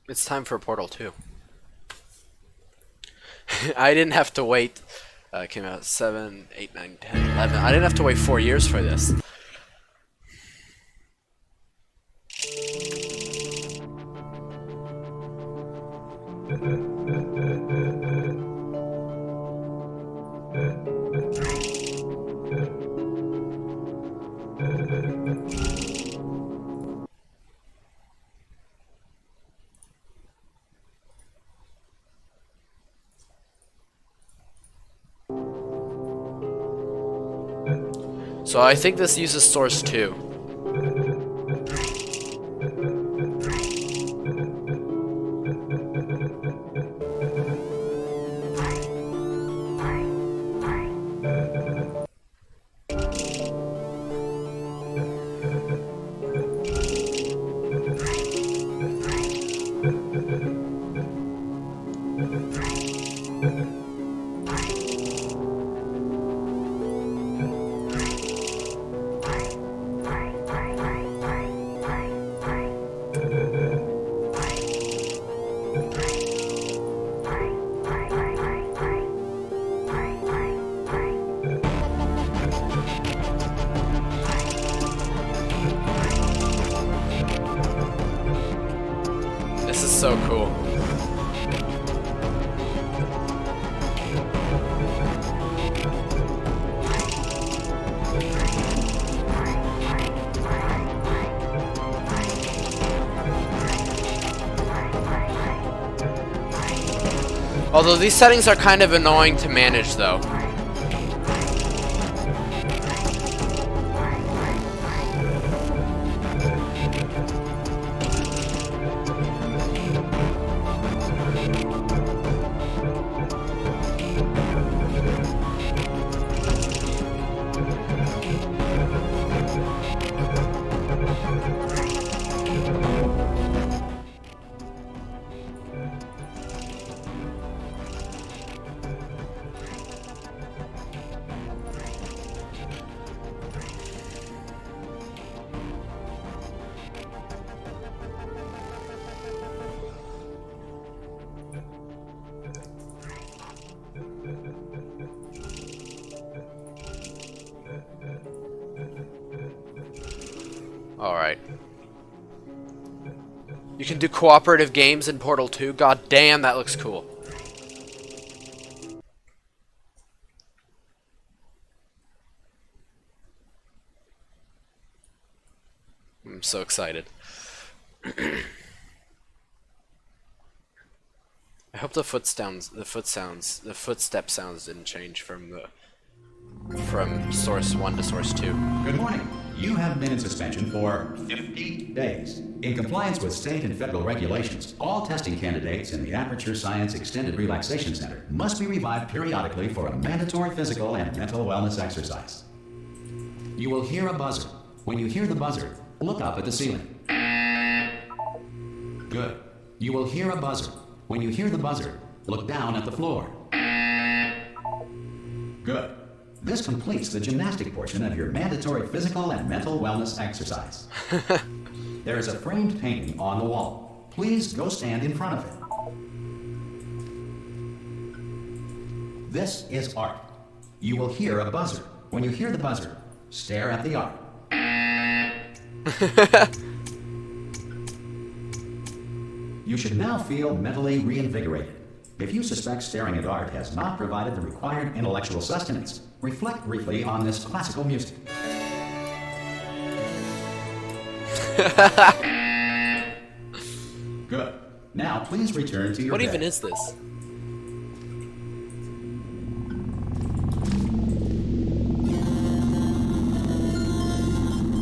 it's time for Portal 2. I didn't have to wait. It came out 7, 8, 9, 10, 11. I didn't have to wait 4 years for this. So I think this uses Source 2. This is so cool. Although these settings are kind of annoying to manage though. Alright. You can do cooperative games in Portal 2? God damn, that looks cool. I'm so excited. I hope the footstep sounds didn't change from Source 1 to Source 2. Good morning. You have been in suspension for 50 days. In compliance with state and federal regulations, all testing candidates in the Aperture Science Extended Relaxation Center must be revived periodically for a mandatory physical and mental wellness exercise. You will hear a buzzer. When you hear the buzzer, look up at the ceiling. Good. You will hear a buzzer. When you hear the buzzer, look down at the floor. Good. This completes the gymnastic portion of your mandatory physical and mental wellness exercise. There is a framed painting on the wall. Please go stand in front of it. This is art. You will hear a buzzer. When you hear the buzzer, stare at the art. You should now feel mentally reinvigorated. If you suspect staring at art has not provided the required intellectual sustenance, reflect briefly on this classical music. Good. Now please return to your What bed. even is this?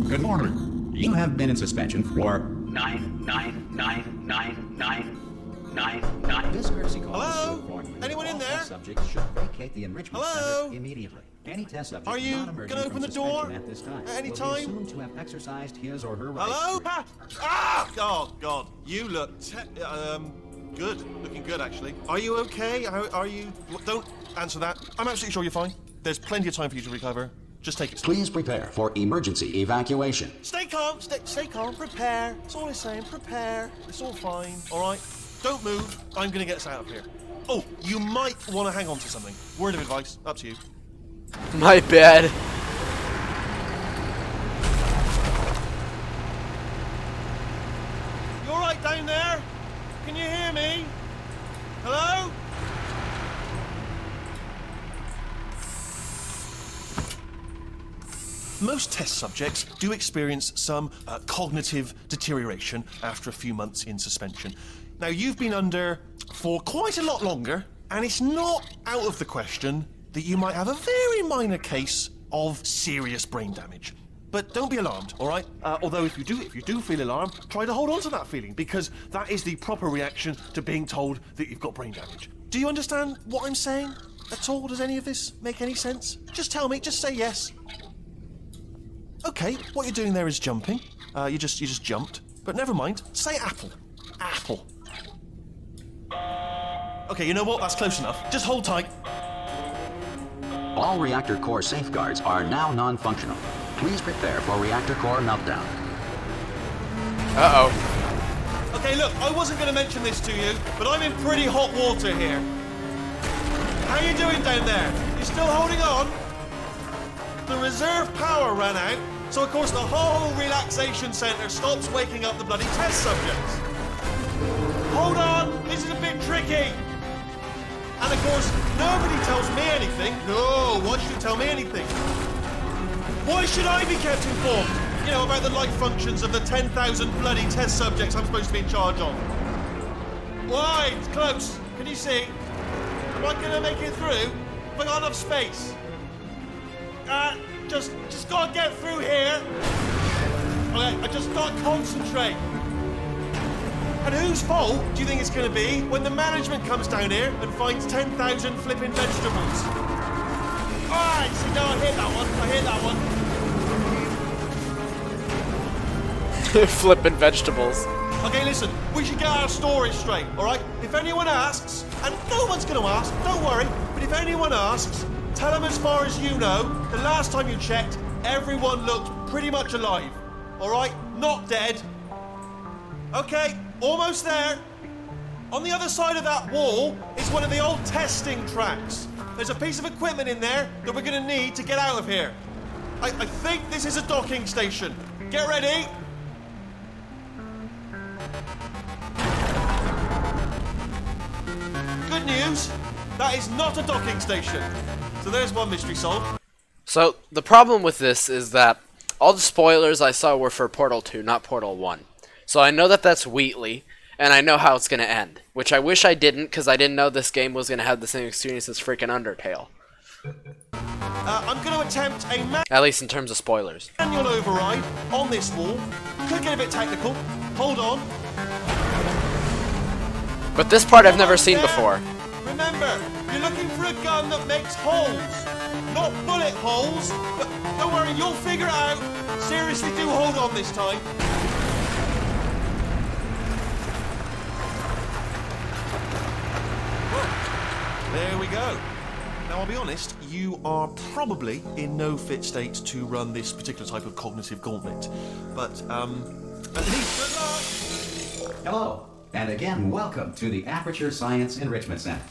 Good morning. You have been in suspension for 9999999. This courtesy call Hello? is to inform you that Anyone in all there? test subjects should vacate the enrichment Hello? center immediately. Any test subject Are you not emerging gonna from open the suspension door at this time at any will time? be assumed to have exercised his or her rights. Hello? Oh God, you look good. Looking good, actually. Are you okay? Are you? Don't answer that. I'm absolutely sure you're fine. There's plenty of time for you to recover. Just take it. Please prepare for emergency evacuation. Stay calm, stay calm, prepare. That's all I'm saying, prepare. It's all fine, alright? Don't move, I'm gonna get us out of here. Oh, you might want to hang on to something. Word of advice, up to you. My bad. You alright down there? Can you hear me? Hello? Most test subjects do experience some cognitive deterioration after a few months in suspension. Now, you've been under for quite a lot longer, and it's not out of the question that you might have a very minor case of serious brain damage. But don't be alarmed, all right? Although if you do feel alarmed, try to hold on to that feeling, because that is the proper reaction to being told that you've got brain damage. Do you understand what I'm saying at all? Does any of this make any sense? Just tell me, just say yes. Okay, what you're doing there is jumping. You just jumped. But never mind. Say apple. Apple. Okay, you know what? That's close enough. Just hold tight. All reactor core safeguards are now non-functional. Please prepare for reactor core meltdown. Uh-oh. Okay, look, I wasn't going to mention this to you, but I'm in pretty hot water here. How you doing down there? You still holding on? The reserve power ran out, so of course the whole relaxation centre stops waking up the bloody test subjects. Hold on, this is a bit tricky. And of course, nobody tells me anything. No, why should you tell me anything? Why should I be kept informed? You know, about the life functions of the 10,000 bloody test subjects I'm supposed to be in charge of. Why? It's close. Can you see? Am I gonna make it through? Have I got enough space? Just gotta get through here. Okay, I just gotta concentrate. And whose fault do you think it's gonna be when the management comes down here and finds 10,000 flipping vegetables? Alright, so now I hit that one. Flipping vegetables. Okay, listen, we should get our story straight, alright? If anyone asks, and no one's gonna ask, don't worry, but if anyone asks, tell them as far as you know, the last time you checked, everyone looked pretty much alive. Alright? Not dead. Okay, almost there. On the other side of that wall is one of the old testing tracks. There's a piece of equipment in there that we're gonna need to get out of here. I think this is a docking station. Get ready. Good news, that is not a docking station. So there's one mystery solved. So, the problem with this is that all the spoilers I saw were for Portal 2, not Portal 1. So I know that that's Wheatley, and I know how it's going to end. Which I wish I didn't, because I didn't know this game was going to have the same experience as freaking Undertale. I'm going to attempt a At least in terms of spoilers. manual override on this wall. Could get a bit technical. Hold on. But this part I've never Almost seen there. before. Remember, you're looking for a gun that makes holes. Not bullet holes. But don't worry, you'll figure it out. Seriously, do hold on this time. There we go. Now, I'll be honest, you are probably in no fit state to run this particular type of cognitive gauntlet. But, at least good luck! Hello, and again, welcome to the Aperture Science Enrichment Center.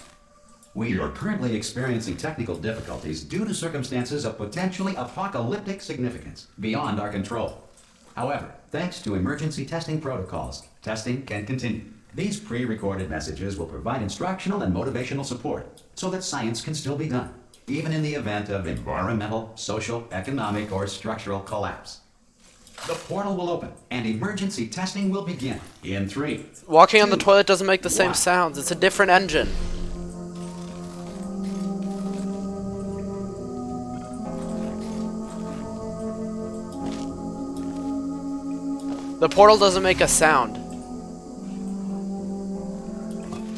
We are currently experiencing technical difficulties due to circumstances of potentially apocalyptic significance beyond our control. However, thanks to emergency testing protocols, testing can continue. These pre-recorded messages will provide instructional and motivational support so that science can still be done, even in the event of environmental, social, economic, or structural collapse. The portal will open, and emergency testing will begin in 3. Walking on the toilet doesn't make the same sounds. It's a different engine. The portal doesn't make a sound.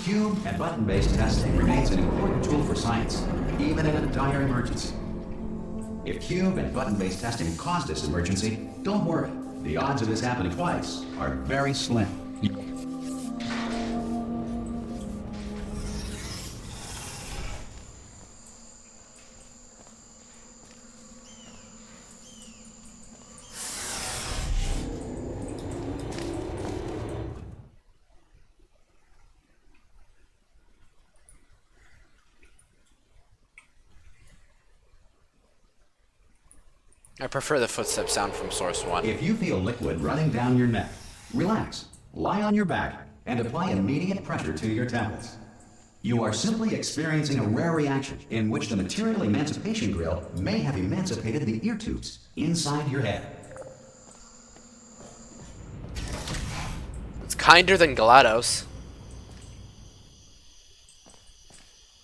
Cube and button-based testing remains an important tool for science, even in a dire emergency. If cube and button-based testing caused this emergency, don't worry. The odds of this happening twice are very slim. I prefer the footstep sound from Source 1. If you feel liquid running down your neck, relax, lie on your back, and apply immediate pressure to your temples. You are simply experiencing a rare reaction in which the material emancipation grill may have emancipated the ear tubes inside your head. It's kinder than GLaDOS.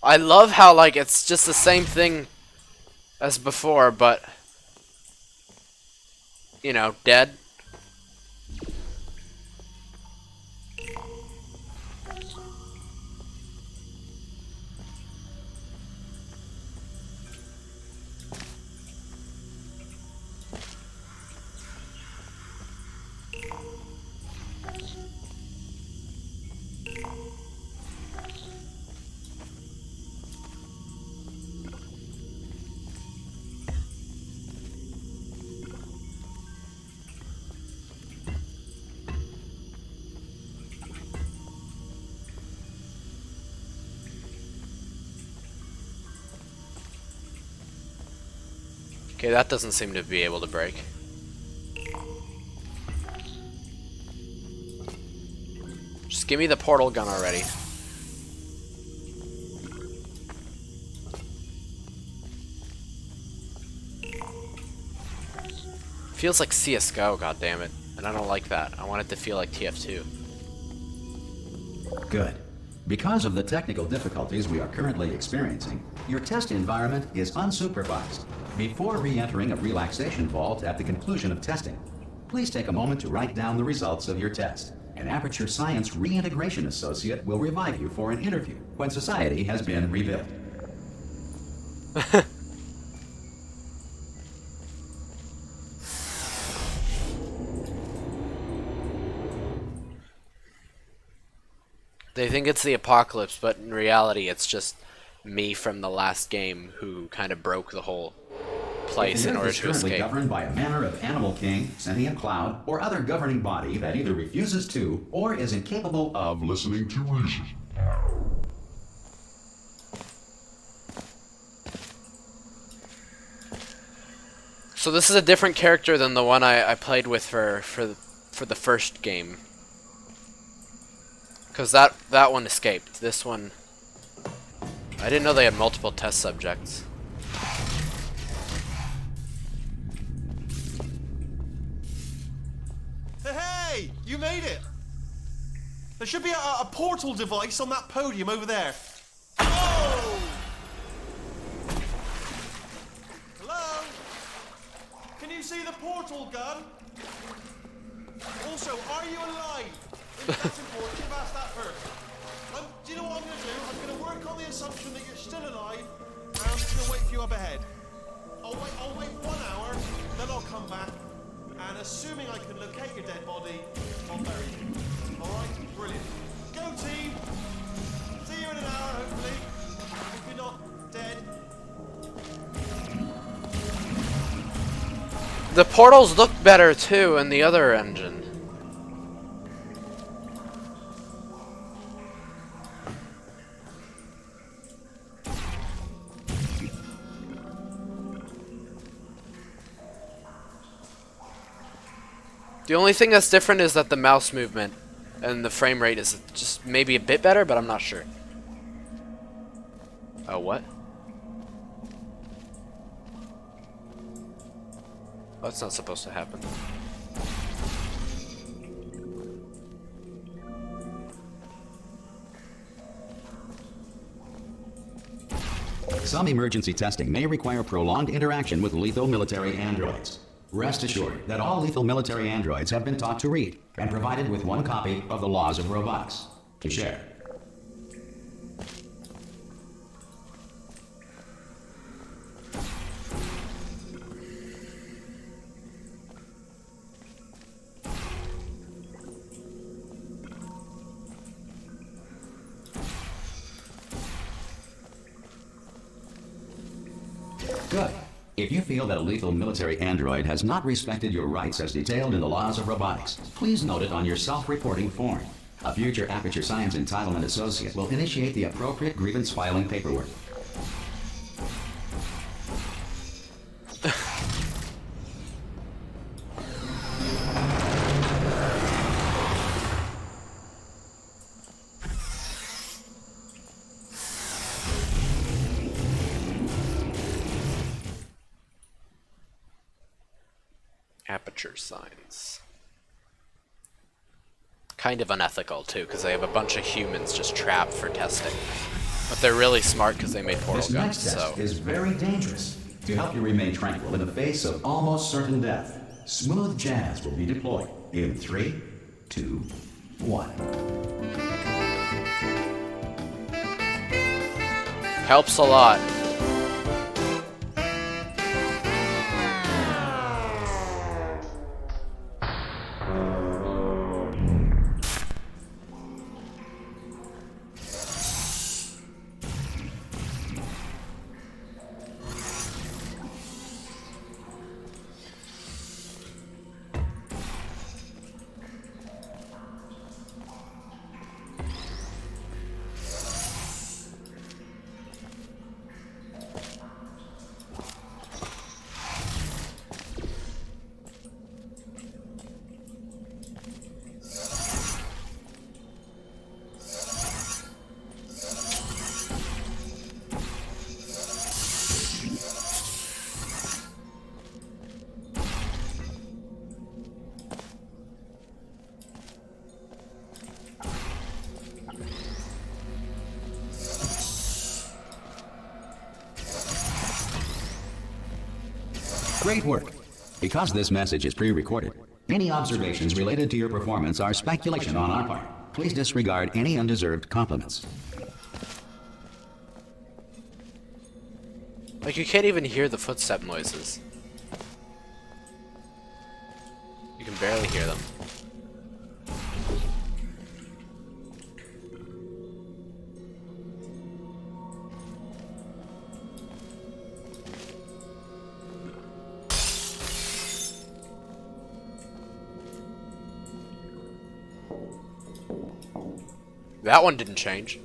I love how, like, it's just the same thing as before, but, you know, dead. Okay, that doesn't seem to be able to break. Just give me the portal gun already. Feels like CSGO, goddammit. And I don't like that. I want it to feel like TF2. Good. Because of the technical difficulties we are currently experiencing, your test environment is unsupervised. Before re-entering a relaxation vault at the conclusion of testing, please take a moment to write down the results of your test. An Aperture Science Reintegration Associate will revive you for an interview when society has been rebuilt. They think it's the apocalypse, but in reality it's just me from the last game who kind of broke the whole place in order to currently escape. Governed by a manner of Animal King, Sentient Cloud, or other governing body that either refuses to or is incapable of listening to reason. So this is a different character than the one I played with for the first game. Because that one escaped. This one, I didn't know they had multiple test subjects. Hey, you made it! There should be a portal device on that podium over there. Oh! Hello? Can you see the portal gun? Also, are you alive? That's important. You've asked that first. Do you know what I'm going to do? I'm going to work on the assumption that you're still alive, and I'm just going to wait for you up ahead. I'll wait 1 hour, then I'll come back, and assuming I can locate your dead body, I'll bury you. Alright? Brilliant. Go team! See you in an hour, hopefully. If you're not dead. The portals look better too in the other engine. The only thing that's different is that the mouse movement and the frame rate is just maybe a bit better, but I'm not sure. Oh, what? That's not supposed to happen. Some emergency testing may require prolonged interaction with lethal military androids. Rest assured that all lethal military androids have been taught to read and provided with 1 copy of the Laws of Robotics to share. Good. If you feel that a lethal military android has not respected your rights as detailed in the Laws of Robotics, please note it on your self-reporting form. A future Aperture Science Entitlement Associate will initiate the appropriate grievance filing paperwork. Aperture science. Kind of unethical, too, because they have a bunch of humans just trapped for testing. But they're really smart because they made portal This guns, next test so... is very dangerous. To help you remain tranquil in the face of almost certain death, smooth jazz will be deployed in 3, 2, 1. Helps a lot. Great work. Because this message is pre-recorded, any observations related to your performance are speculation on our part. Please disregard any undeserved compliments. Like, you can't even hear the footstep noises. You can barely hear them. That one didn't change.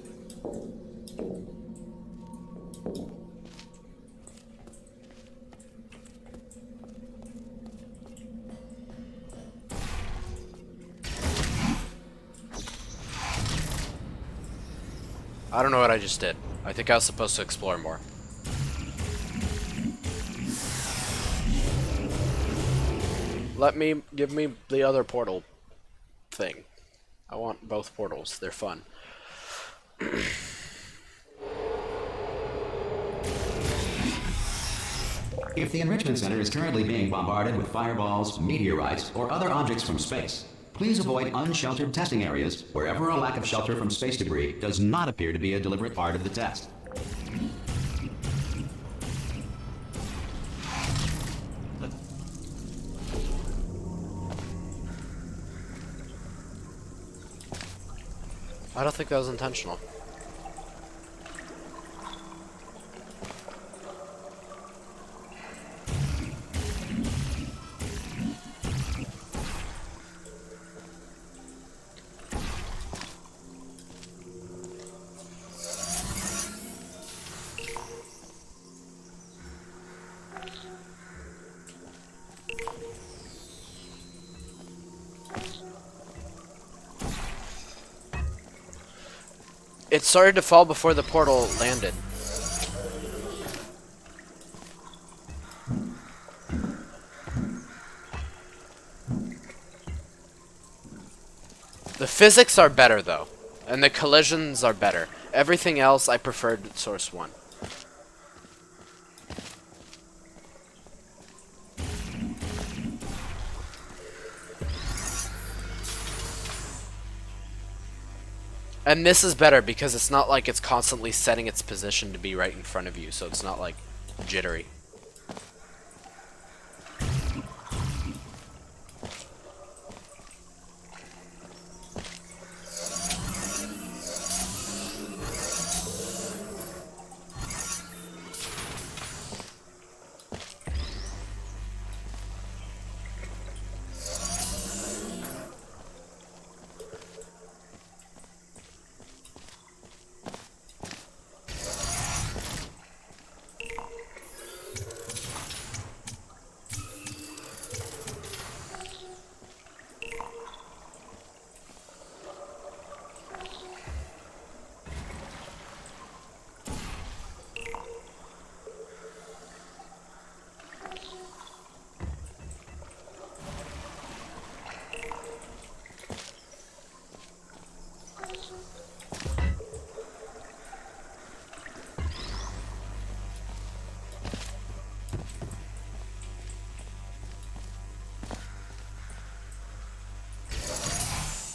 I don't know what I just did. I think I was supposed to explore more. Give me the other portal thing. I want both portals. They're fun. If the Enrichment Center is currently being bombarded with fireballs, meteorites, or other objects from space, please avoid unsheltered testing areas wherever a lack of shelter from space debris does not appear to be a deliberate part of the test. I don't think that was intentional. It started to fall before the portal landed. The physics are better though, and the collisions are better. Everything else I preferred Source 1. And this is better because it's not like it's constantly setting its position to be right in front of you, so it's not like jittery.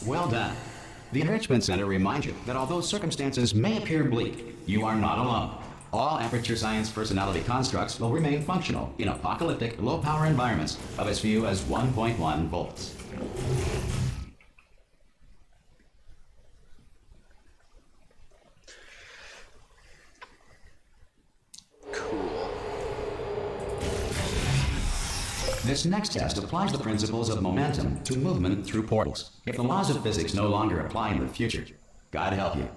Well done. The Enrichment Center reminds you that although circumstances may appear bleak, you are not alone. All Aperture Science personality constructs will remain functional in apocalyptic, low-power environments of as few as 1.1 volts. This next test applies the principles of momentum to movement through portals. If the laws of physics no longer apply in the future, God help you.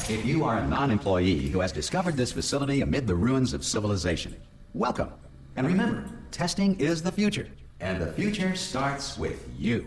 If you are a non-employee who has discovered this facility amid the ruins of civilization, welcome. And remember, testing is the future, and the future starts with you.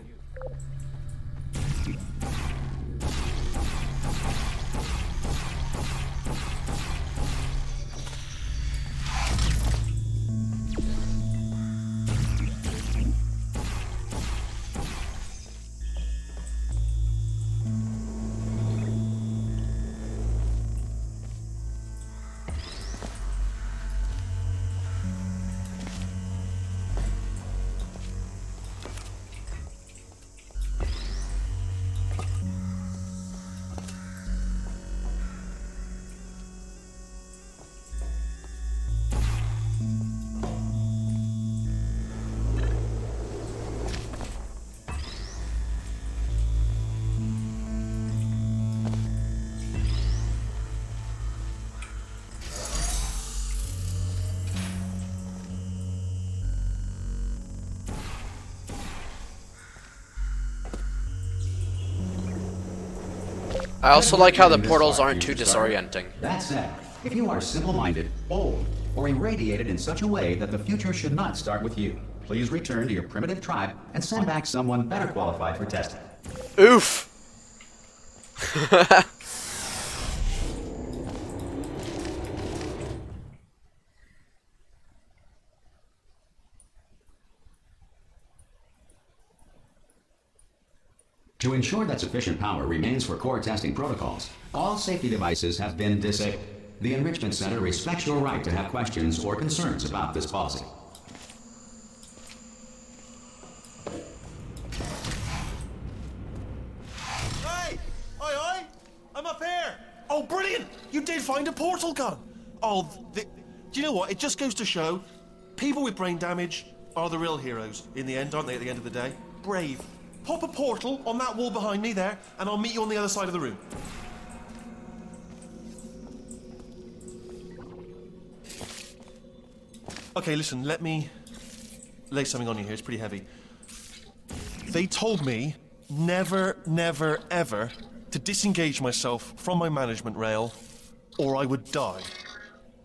I also like how the portals aren't too disorienting. That said, if you are simple-minded, bold, or irradiated in such a way that the future should not start with you, please return to your primitive tribe and send back someone better qualified for testing. Oof! To ensure that sufficient power remains for core testing protocols, all safety devices have been disabled. The Enrichment Center respects your right to have questions or concerns about this policy. Hey! Oi, oi! I'm up here! Oh, brilliant! You did find a portal gun! Oh, do you know what? It just goes to show, people with brain damage are the real heroes in the end, aren't they, at the end of the day? Brave. Pop a portal on that wall behind me there, and I'll meet you on the other side of the room. Okay, listen, let me lay something on you here. It's pretty heavy. They told me never, never, ever to disengage myself from my management rail, or I would die.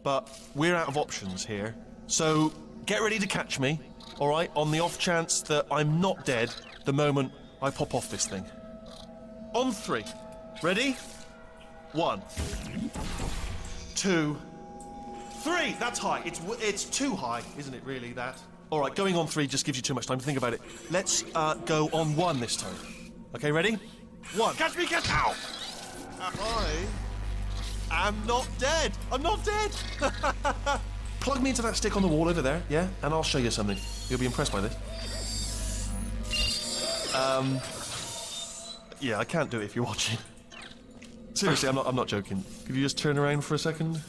But we're out of options here, so get ready to catch me, all right, on the off chance that I'm not dead the moment I pop off this thing. On 3. Ready? 1, 2, 3. That's high. It's too high, isn't it, really, that? All right, going on 3 just gives you too much time to think about it. Let's go on 1 this time. Okay, ready? 1. Catch me, catch... Ow! I am not dead. I'm not dead. Plug me into that stick on the wall over there, yeah? And I'll show you something. You'll be impressed by this. Yeah, I can't do it if you're watching. Seriously, I'm not joking. Could you just turn around for a second?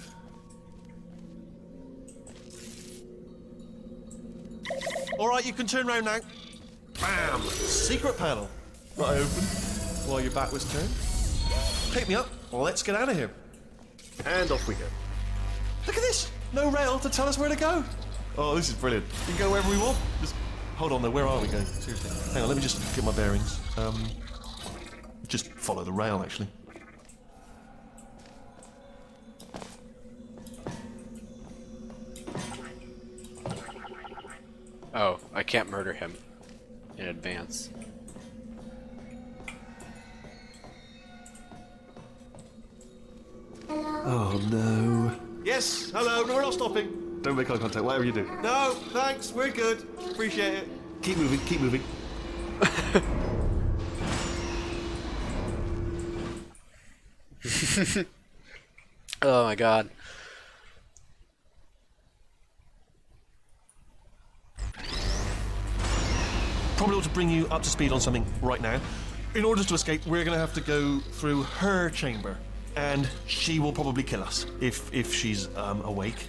All right, you can turn round now. Bam! Secret panel. That I opened while your back was turned. Pick me up. Let's get out of here. And off we go. Look at this. No rail to tell us where to go. Oh, this is brilliant. We can go wherever we want. Just hold on though. Where are we going? Seriously. Hang on. Let me just get my bearings. Just follow the rail, actually. Oh, I can't murder him in advance. Oh no. Yes, hello, no, we're not stopping. Don't make eye contact, whatever you do. No, thanks, we're good. Appreciate it. Keep moving, keep moving. Oh my god. Probably ought to bring you up to speed on something right now. In order to escape, we're going to have to go through her chamber. And she will probably kill us if she's awake.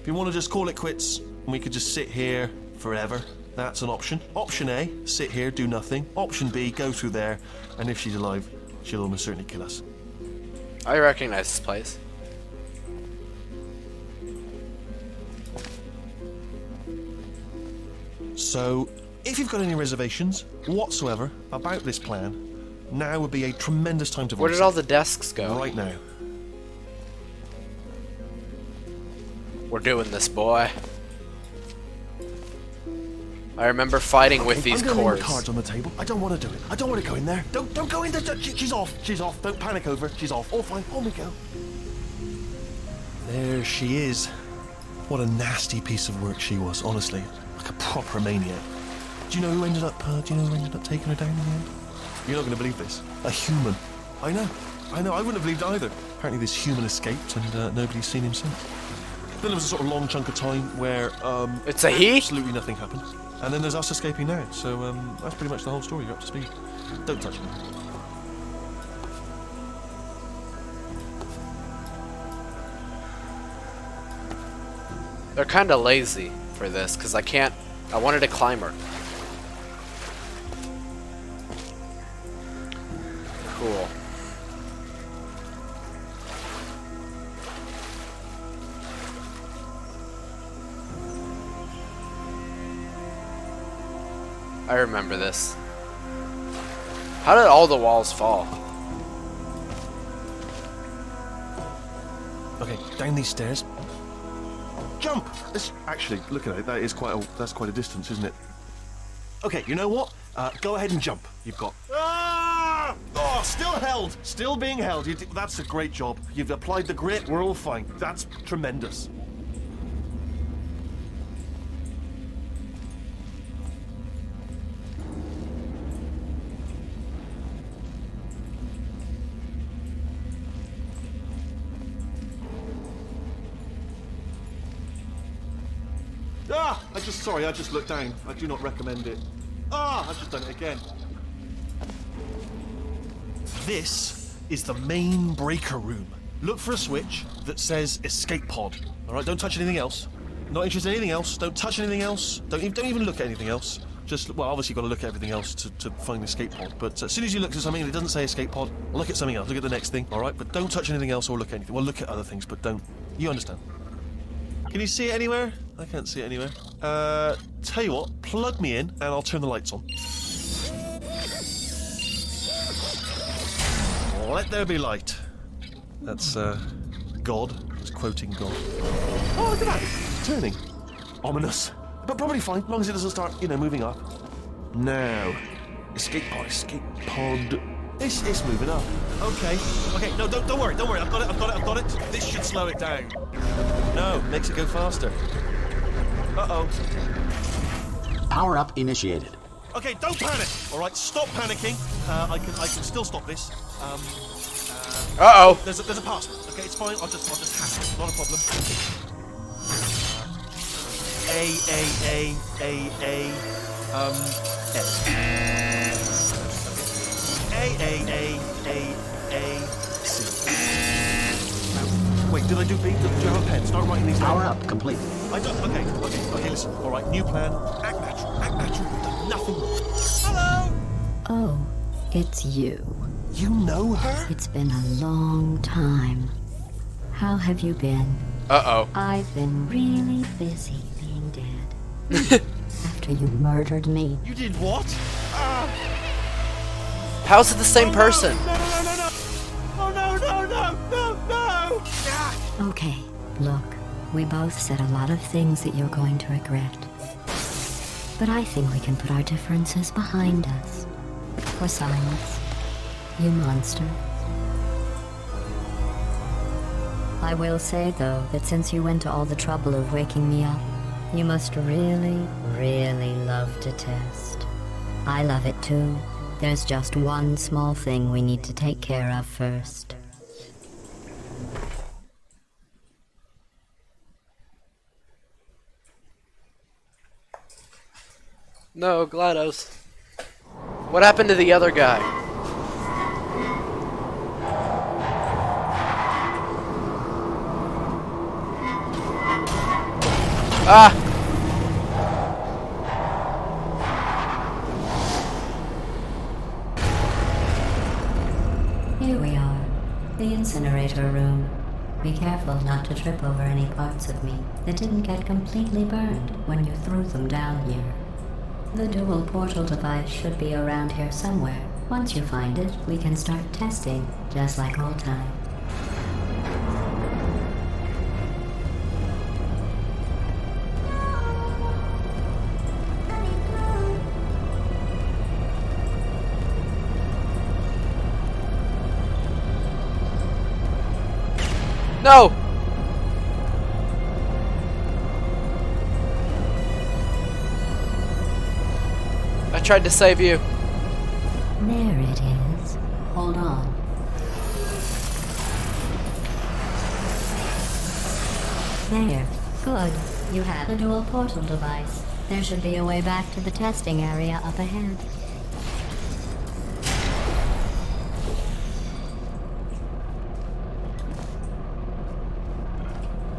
If you want to just call it quits, we could just sit here forever. That's an option. Option A, sit here, do nothing. Option B, go through there, and if she's alive, she'll almost certainly kill us. I recognize this place. So, if you've got any reservations whatsoever about this plan, now would be a tremendous time to voice Where did all the desks go? right now. We're doing this, boy. I remember fighting with these I'm gonna lay cores. the cards on the table. I don't want to do it. I don't want to go in there. Don't go in there. She's off. She's off. Don't panic over. She's off. All fine. On we go. There she is. What a nasty piece of work she was. Honestly, like a proper maniac. Do you know who ended up? Taking her down in the end? You're not going to believe this. A human. I know. I wouldn't have believed it either. Apparently, this human escaped, and nobody's seen him since. Then there was a sort of long chunk of time where It's a he? absolutely nothing happened. And then there's us escaping now. So that's pretty much the whole story. You're up to speed. Don't touch me. They're kind of lazy for this, because I wanted a climber. Cool. I remember this. How did all the walls fall? Okay, down these stairs. Jump! Actually, look at it. That's quite a distance, isn't it? Okay, you know what? Go ahead and jump. You've got. Ah! Oh, still held. Still being held. That's a great job. You've applied the grit. We're all fine. That's tremendous. Sorry, I just looked down. I do not recommend it. I've just done it again. This is the main breaker room. Look for a switch that says escape pod. All right, don't touch anything else. Not interested in anything else. Don't touch anything else. Don't even look at anything else. Just, well, obviously you've got to look at everything else to find the escape pod. But as soon as you look at something and it doesn't say escape pod, look at something else. Look at the next thing, all right? But don't touch anything else or look at anything. Well, look at other things, but don't. You understand. Can you see it anywhere? I can't see it anywhere. Tell you what, plug me in and I'll turn the lights on. Let there be light. That's, God. It's quoting God. Oh, look at that. It's turning. Ominous. But probably fine, as long as it doesn't start, moving up. Now. Escape pod. It's moving up. Okay, no, don't worry. I've got it. This should slow it down. No, makes it go faster. Uh-oh. Power up initiated. Okay, don't panic. All right, stop panicking. I can still stop this. Uh-oh. There's a password. Okay, it's fine. I'll just hack it. Not a problem. A C. Wait, Did I do B? Do you have a pen? Start writing these down. Power up, complete. I don't. Okay, listen. All right, new plan. Act natural. Act natural. You've done nothing wrong. Hello. Oh, it's you. You know her? It's been a long time. How have you been? Uh-oh. I've been really busy being dead. After you murdered me. You did what? How's it the same person? No. Oh no. Ah. Okay, look. We both said a lot of things that you're going to regret. But I think we can put our differences behind us. For silence. You monster. I will say, though, that since you went to all the trouble of waking me up, you must really, really love to test. I love it too. There's just one small thing we need to take care of first. No, GLaDOS. What happened to the other guy? Ah! Here we are, the incinerator room. Be careful not to trip over any parts of me that didn't get completely burned when you threw them down here. The dual portal device should be around here somewhere. Once you find it, we can start testing, just like old time. No! I tried to save you. There it is. Hold on. There. Good. You have a dual portal device. There should be a way back to the testing area up ahead.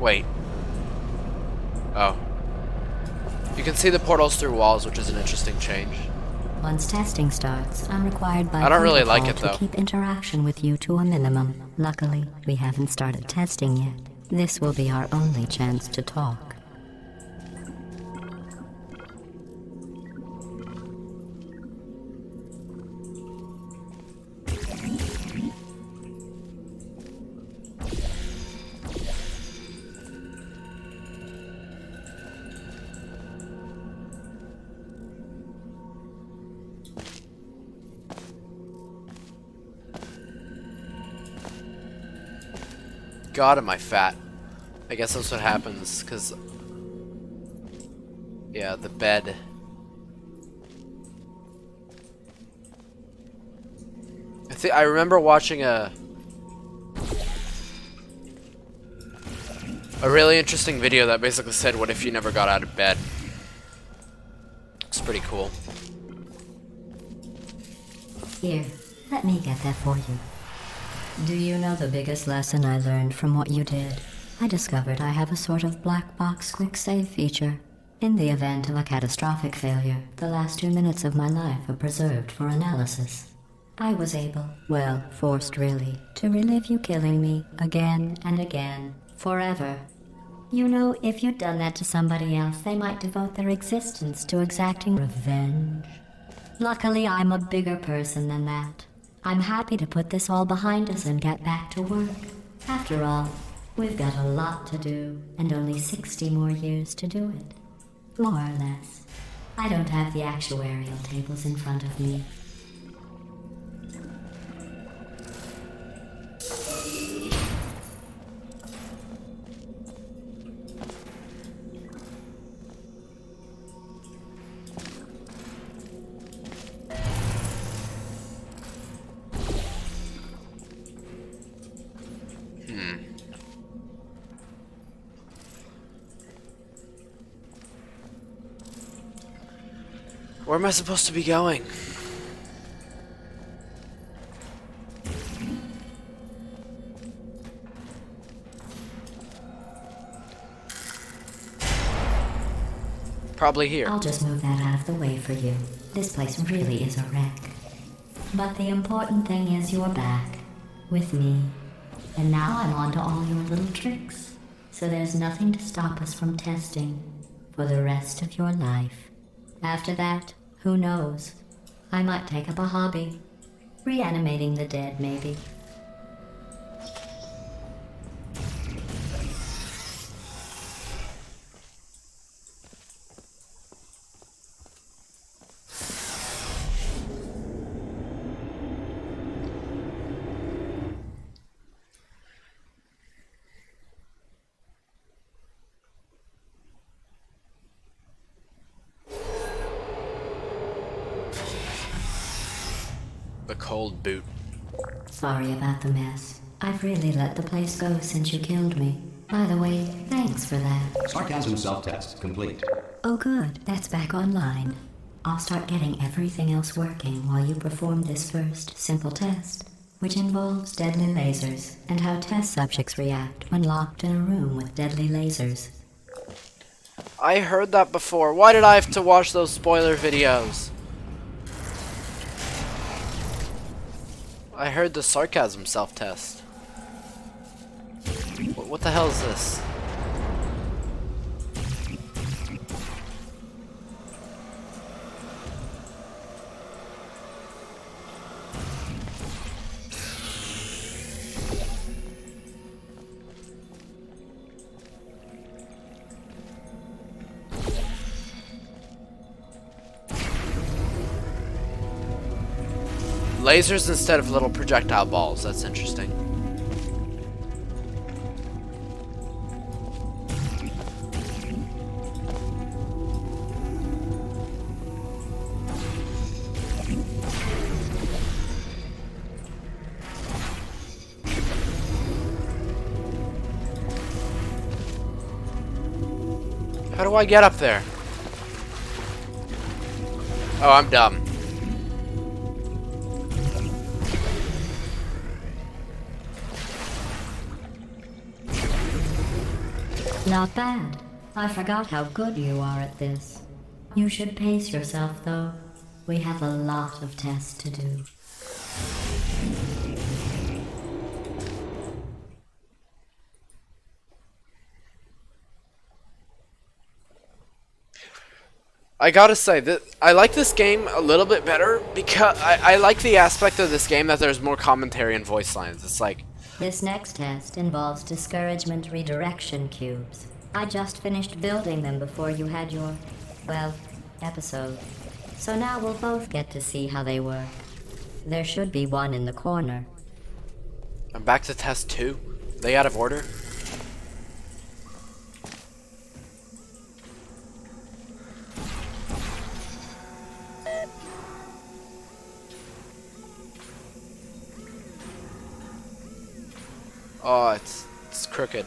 Wait. Oh. You can see the portals through walls, which is an interesting change. Once testing starts, I'm required by I don't really protocol like it, to though. keep interaction with you to a minimum. Luckily, we haven't started testing yet. This will be our only chance to talk. God, am I fat. I guess that's what happens, because... yeah, the bed. I remember watching a really interesting video that basically said, what if you never got out of bed? It's pretty cool. Here, let me get that for you. Do you know the biggest lesson I learned from what you did? I discovered I have a sort of black box quick save feature. In the event of a catastrophic failure, the last 2 minutes of my life are preserved for analysis. I was able, well, forced really, to relive you killing me again and again, forever. You know, if you'd done that to somebody else, they might devote their existence to exacting revenge. Luckily, I'm a bigger person than that. I'm happy to put this all behind us and get back to work. After all, we've got a lot to do, and only 60 more years to do it. More or less. I don't have the actuarial tables in front of me. Where am I supposed to be going? Probably here. I'll just move that out of the way for you. This place really is a wreck. But the important thing is you're back. With me. And now I'm on to all your little tricks. So there's nothing to stop us from testing for the rest of your life. After that, who knows? I might take up a hobby. Reanimating the dead, maybe. The cold boot. Sorry about the mess. I've really let the place go since you killed me. By the way, thanks for that. Sarcasm self-test complete. Oh good, that's back online. I'll start getting everything else working while you perform this first, simple test, which involves deadly lasers and how test subjects react when locked in a room with deadly lasers. I heard that before. Why did I have to watch those spoiler videos? I heard the sarcasm self-test. What the hell is this? Lasers instead of little projectile balls. That's interesting. How do I get up there? Oh, I'm dumb. Not bad. I forgot how good you are at this. You should pace yourself, though. We have a lot of tests to do. I gotta say that I like this game a little bit better because I like the aspect of this game that there's more commentary and voice lines. It's like, This next test involves discouragement redirection cubes. I just finished building them before you had your, well, episode. So now we'll both get to see how they work. There should be one in the corner. I'm back to test 2. Are they out of order? Oh, it's crooked.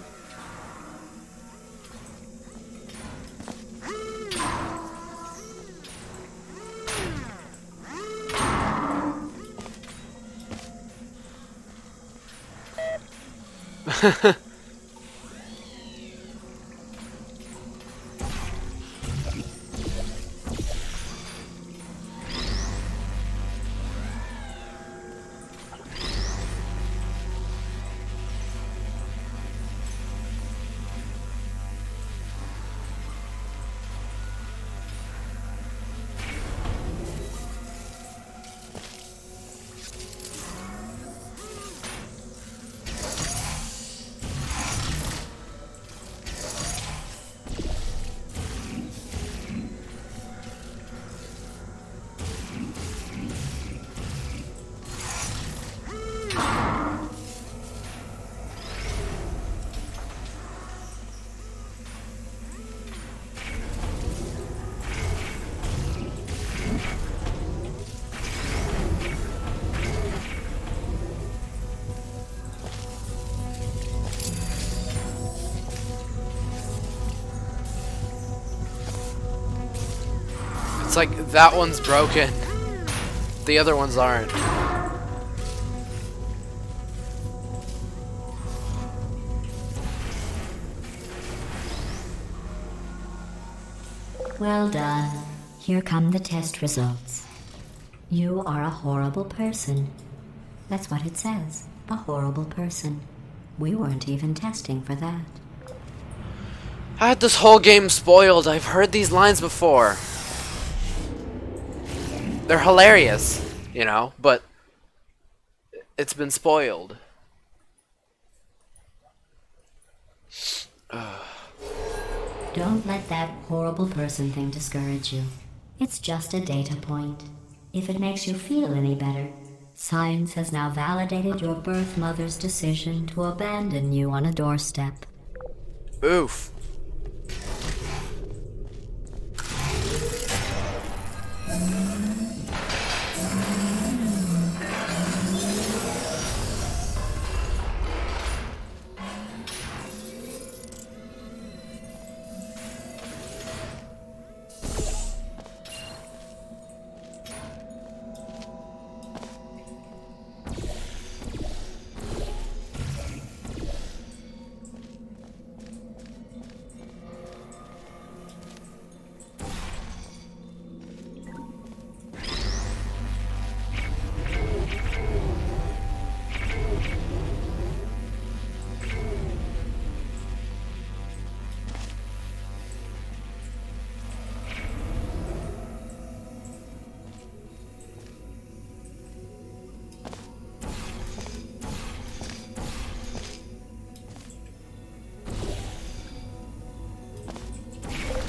It's like that one's broken. The other ones aren't. Well done. Here come the test results. You are a horrible person. That's what it says. A horrible person. We weren't even testing for that. I had this whole game spoiled. I've heard these lines before. They're hilarious, you know, but it's been spoiled. Don't let that horrible person thing discourage you. It's just a data point. If it makes you feel any better, science has now validated your birth mother's decision to abandon you on a doorstep. Oof.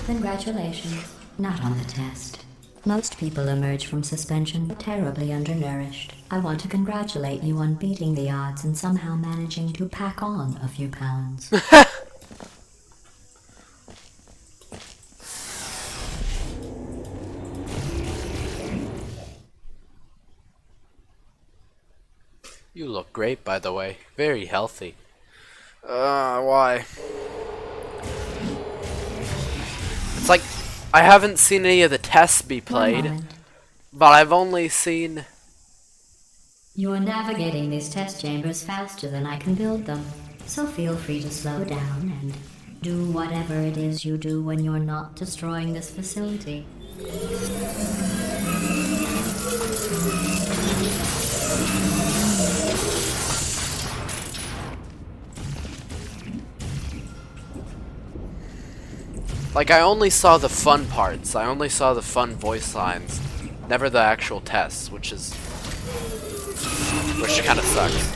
Congratulations. Not on the test. Most people emerge from suspension terribly undernourished. I want to congratulate you on beating the odds and somehow managing to pack on a few pounds. You look great, by the way. Very healthy. Why? It's like, I haven't seen any of the tests be One played, moment. but I've only seen... You're navigating these test chambers faster than I can build them, so feel free to slow down and do whatever it is you do when you're not destroying this facility. Like, I only saw the fun parts. I only saw the fun voice lines. Never the actual tests, which kind of sucks.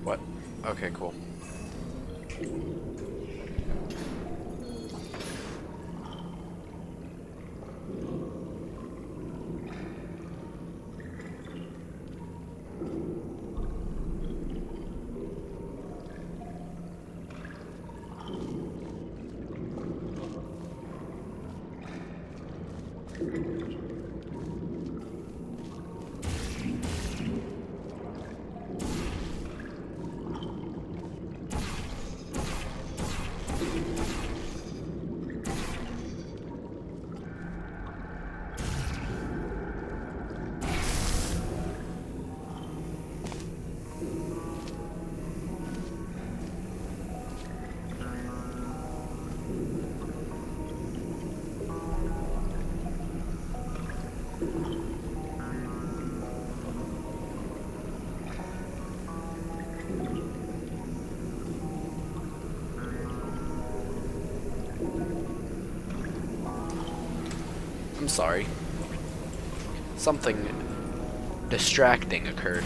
What? Okay, cool. I'm sorry. Something distracting occurred.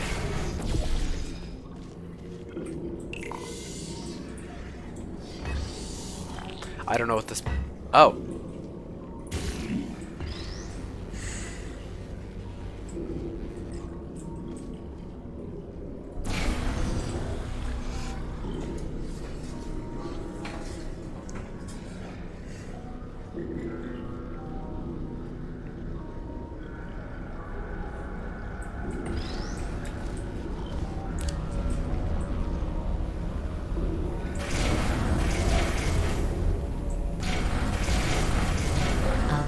I don't know what this... Oh.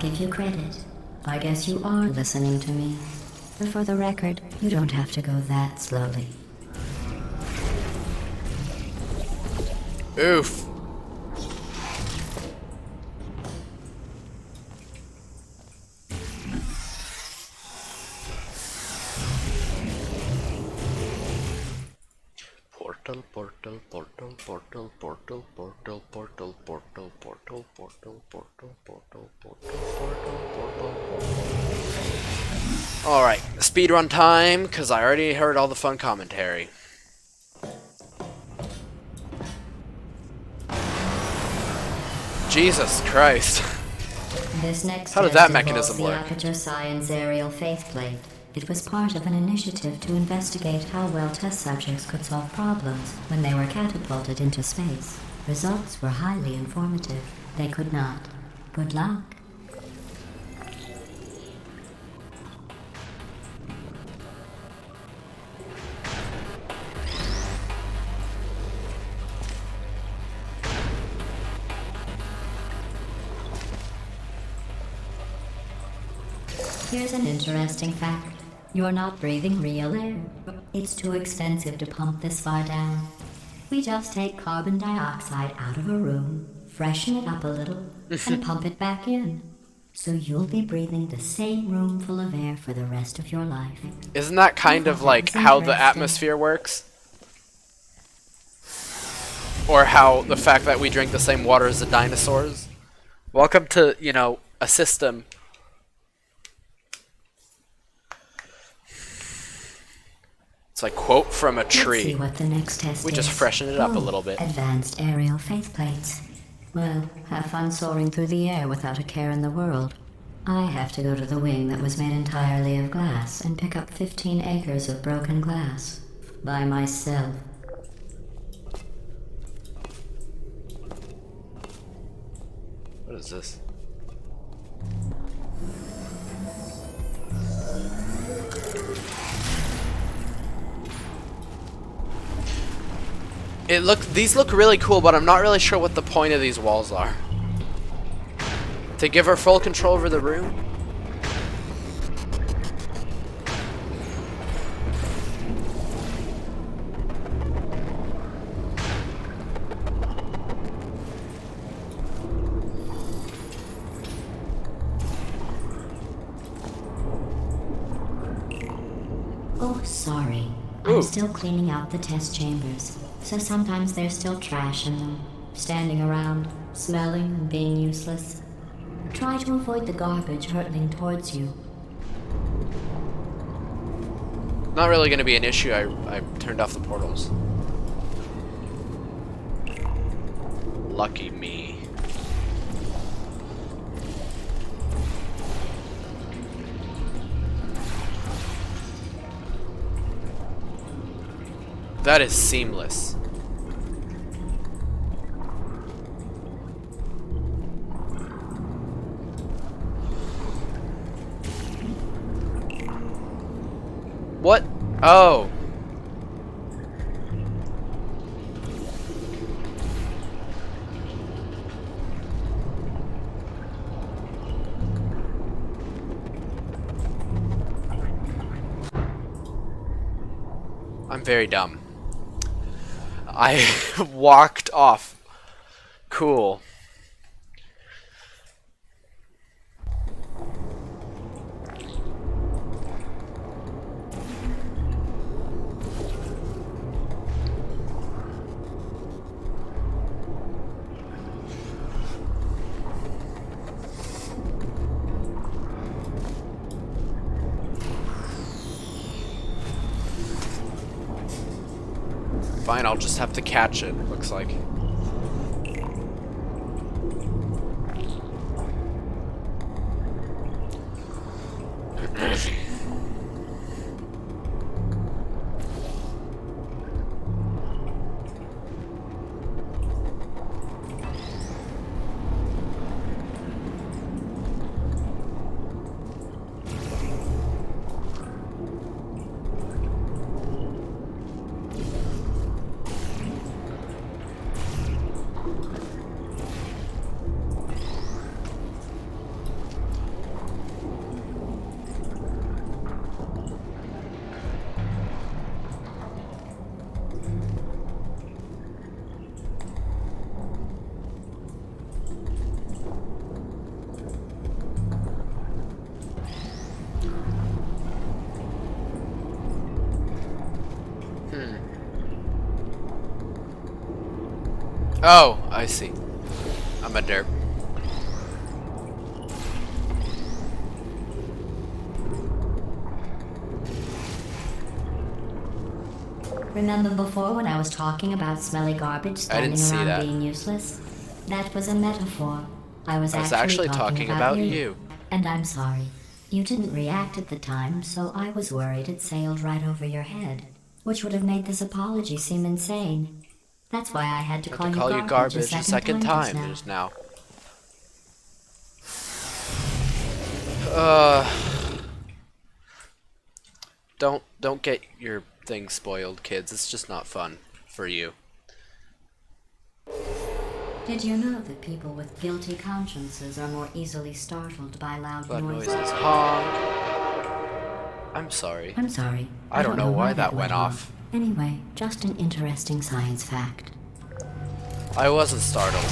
Give you credit. I guess you are listening to me. But for the record, you don't have to go that slowly. Oof. portal, portal, portal, portal, portal, portal, portal, portal, portal, portal, portal, portal, portal, portal. Alright, speedrun time, because I already heard all the fun commentary. Jesus Christ. This next How did test that mechanism involves work? the Aperture Science Aerial Faithplate. It was part of an initiative to investigate how well test subjects could solve problems when they were catapulted into space. Results were highly informative. They could not. Good luck. Here's an interesting fact. You're not breathing real air. It's too expensive to pump this far down. We just take carbon dioxide out of a room, freshen it up a little, and pump it back in. So you'll be breathing the same room full of air for the rest of your life. Isn't that kind of like how the atmosphere works? Or how the fact that we drink the same water as the dinosaurs? Welcome to, you know, a system. It's like quote from a Let's see tree. what the next test We is. just freshened it up a little bit. Advanced aerial faithplates. Well, have fun soaring through the air without a care in the world. I have to go to the wing that was made entirely of glass and pick up 15 acres of broken glass. By myself. What is this? These look really cool, but I'm not really sure what the point of these walls are. To give her full control over the room? Oh, sorry. Ooh. I'm still cleaning out the test chambers, so sometimes there's still trash in them, standing around, smelling and being useless. Try to avoid the garbage hurtling towards you. Not really going to be an issue. I turned off the portals. Lucky me. That is seamless. What? Oh. I'm very dumb. I walked off. Cool. Fine, I'll just have to catch it, looks like. Oh, I see. I'm a derp. Remember before when I was talking about smelly garbage standing see around that. being useless? That was a metaphor. I was actually talking about you. And I'm sorry. You didn't react at the time, so I was worried it sailed right over your head, which would have made this apology seem insane. That's why I had to call you garbage a second time just now. Don't get your thing spoiled, kids. It's just not fun for you. Did you know that people with guilty consciences are more easily startled by loud noises? Honk. I'm sorry. I'm sorry. I don't know why that went off. Anyway, just an interesting science fact. I wasn't startled.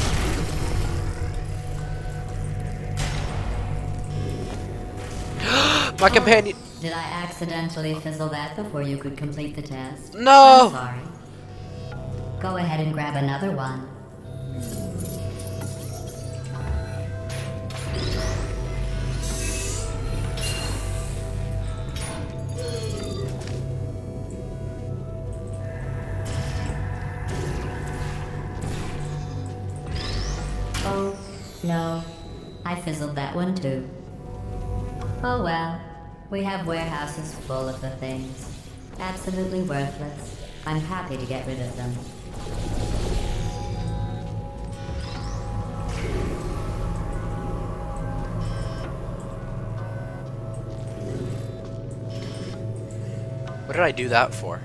My companion. Did I accidentally fizzle that before you could complete the test? No! I'm sorry. Go ahead and grab another one. Oh, no. I fizzled that one too. Oh well. We have warehouses full of the things. Absolutely worthless. I'm happy to get rid of them. What did I do that for?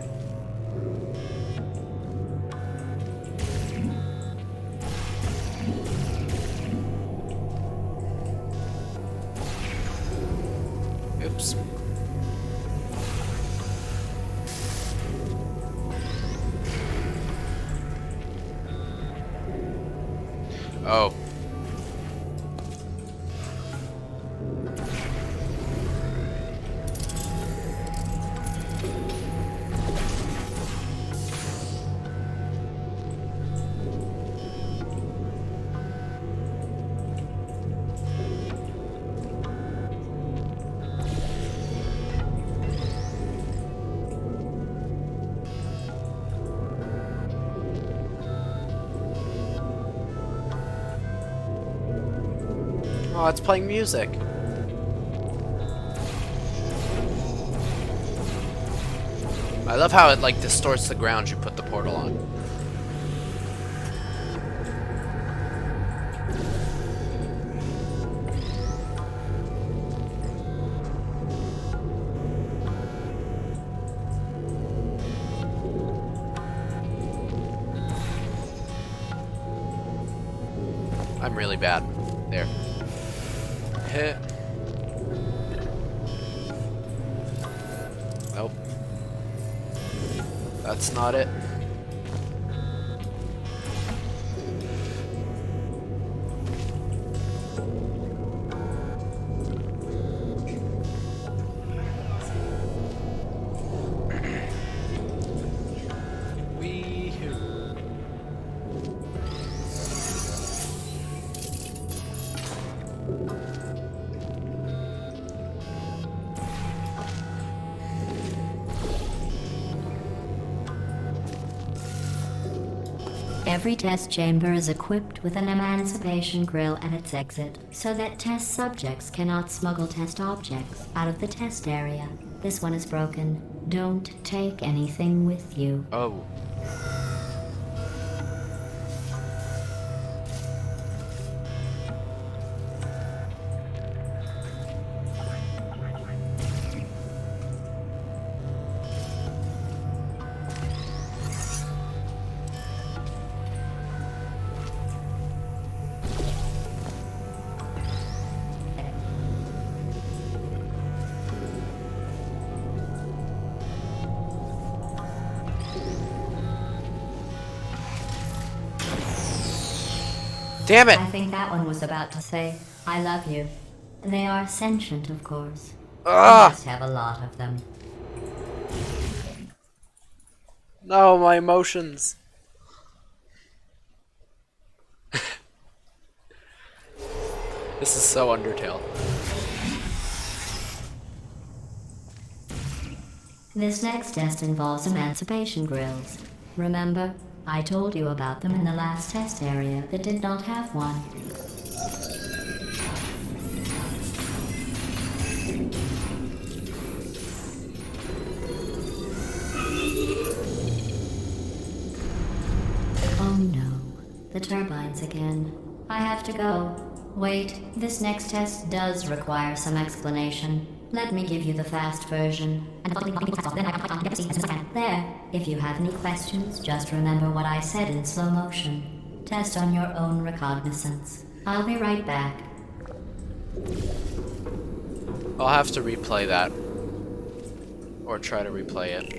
Oops. Oh. Oh, it's playing music. I love how it like distorts the ground you put the portal on. I'm really bad. There. Hit. Nope. That's not it. Wee-hoo. Every test chamber is equipped with an emancipation grill at its exit, so that test subjects cannot smuggle test objects out of the test area. This one is broken. Don't take anything with you. Oh. Damn it! I think that one was about to say, I love you. They are sentient, of course. You must have a lot of them. No, my emotions. This is so Undertale. This next test involves emancipation grills. Remember, I told you about them in the last test area that did not have one. Oh no, the turbines again. I have to go. Wait, this next test does require some explanation. Let me give you the fast version. There. If you have any questions, just remember what I said in slow motion. Test on your own recognizance. I'll be right back. I'll have to replay that. Or try to replay it.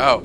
Oh.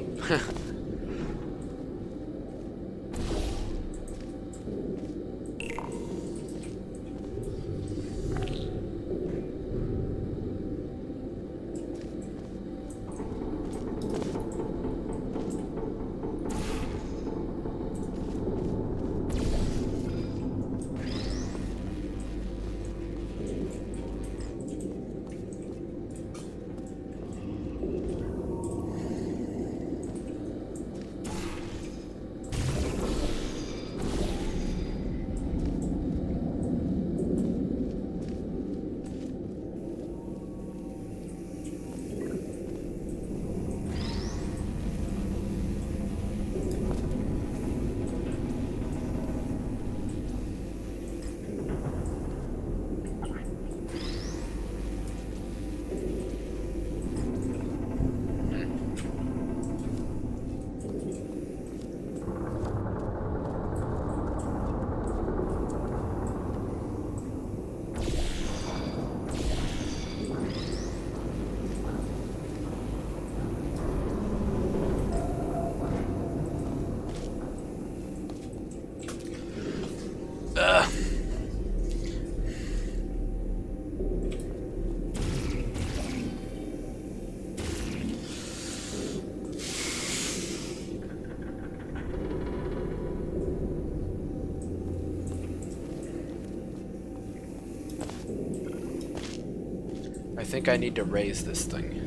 I think I need to raise this thing.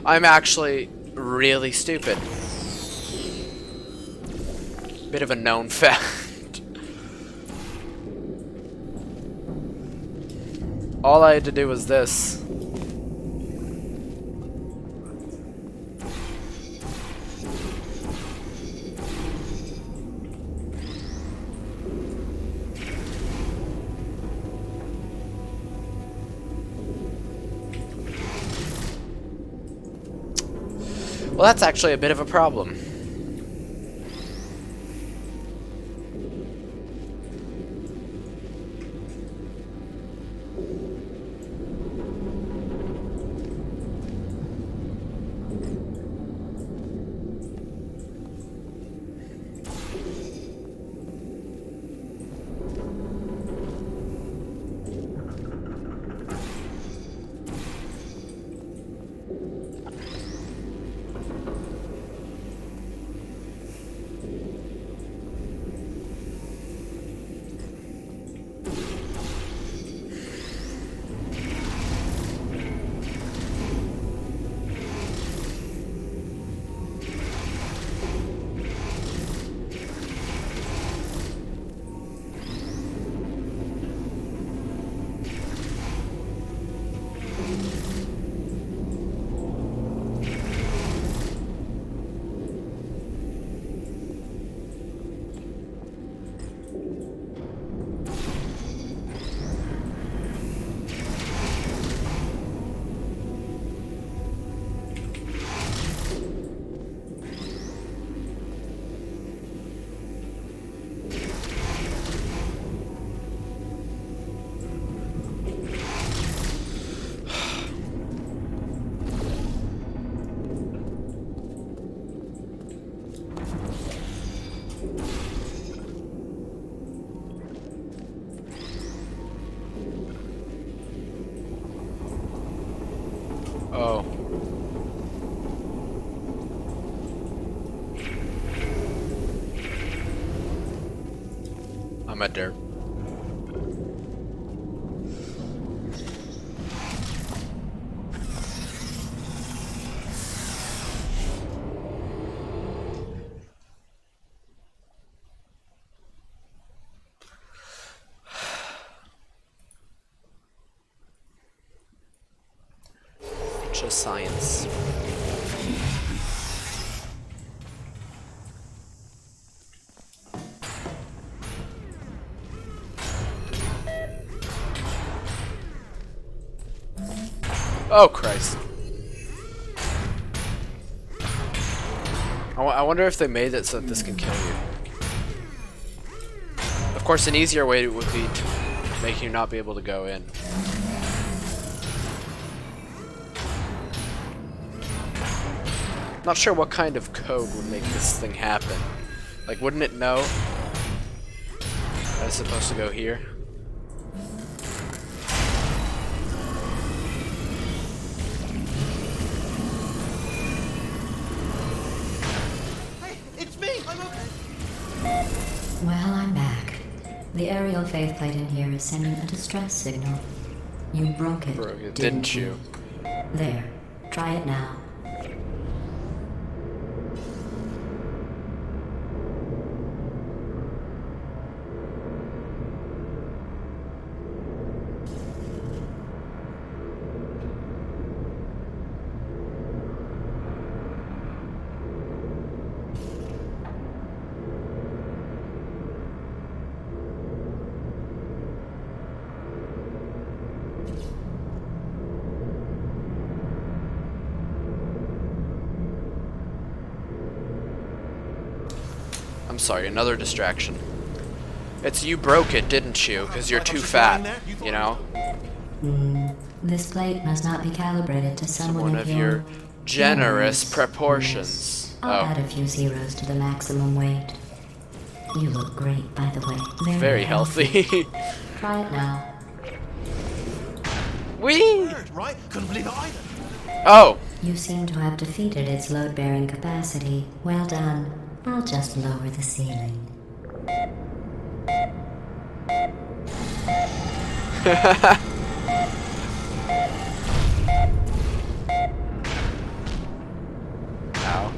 I'm actually really stupid. Bit of a known fact. All I had to do was this. Well, that's actually a bit of a problem. I'm at dirt. Just science. Oh, Christ. I wonder if they made it so that this can kill you. Of course, an easier way would be to make you not be able to go in. Not sure what kind of code would make this thing happen. Like, wouldn't it know that it's supposed to go here? Hey, it's me! I'm okay. Well, I'm back. The aerial faceplate in here is sending a distress signal. You broke it, Broke it, didn't you? There. Try it now. I'm sorry, another distraction. It's you broke it, didn't you? Because you're too fat, you know? This plate must not be calibrated to someone One of your generous proportions. I'll add Oh, a few zeros to the maximum weight. You look great, by the way. very healthy. Try it now. Whee! Weird, right? Couldn't believe it either. Oh, You seem to have defeated its load-bearing capacity. Well done. I'll just lower the ceiling. ow.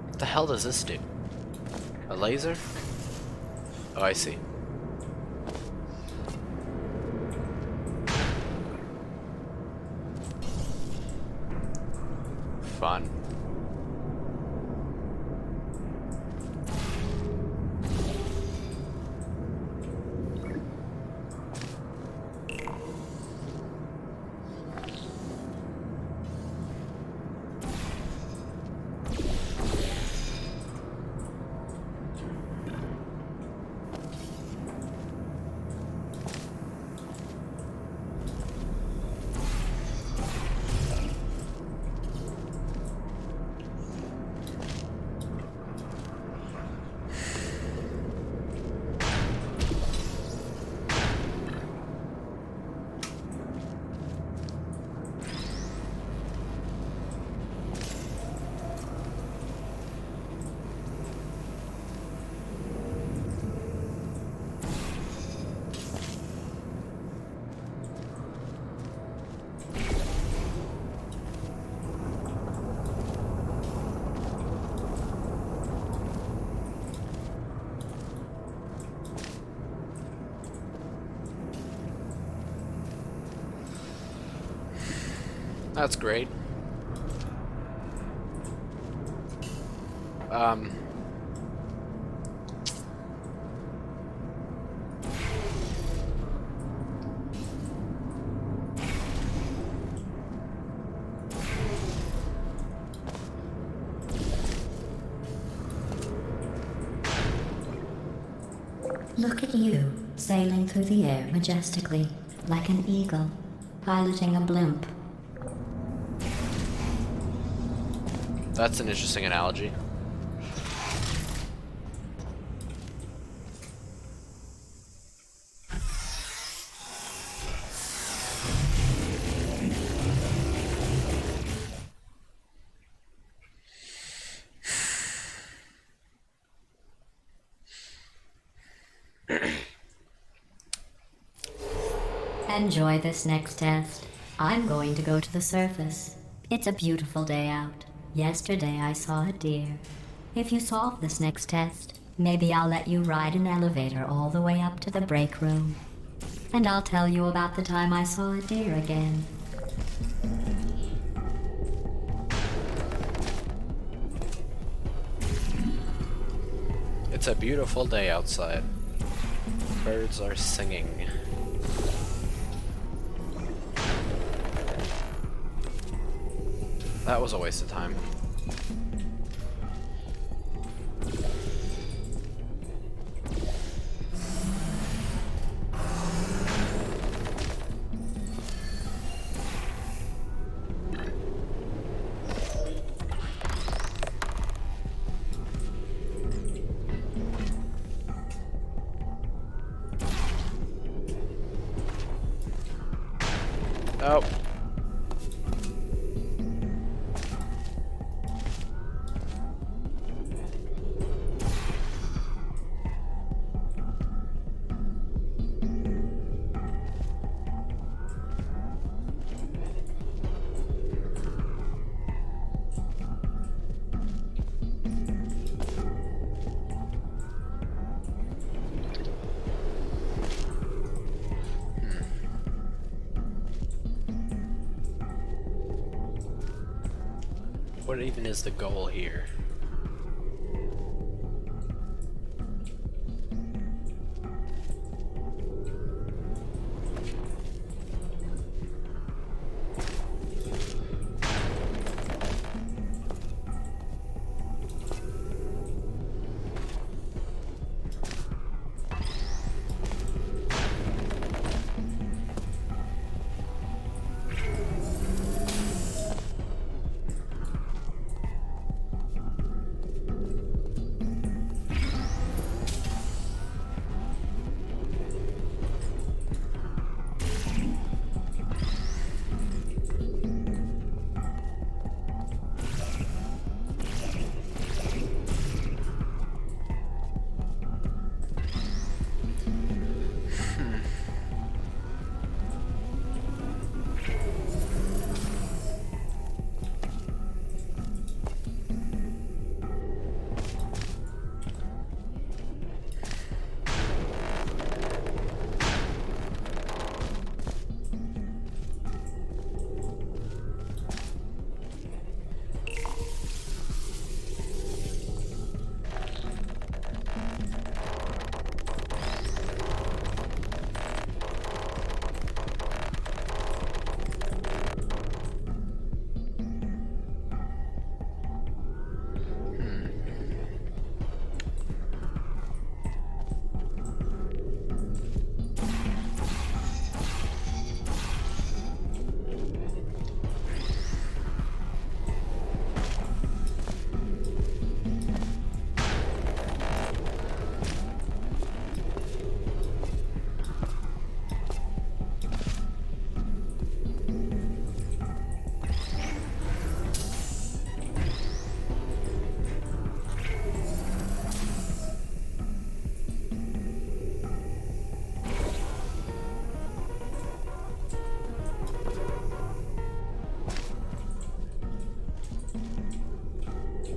What the hell does this do? A laser? Oh, I see. Fun. That's great. Look at you, sailing through the air majestically, like an eagle, piloting a blimp. That's an interesting analogy. Enjoy this next test. I'm going to go to the surface. It's a beautiful day out. Yesterday I saw a deer. If you solve this next test, maybe I'll let you ride an elevator all the way up to the break room. And I'll tell you about the time I saw a deer again. It's a beautiful day outside. Birds are singing. That was a waste of time. Oh. What even is the goal here?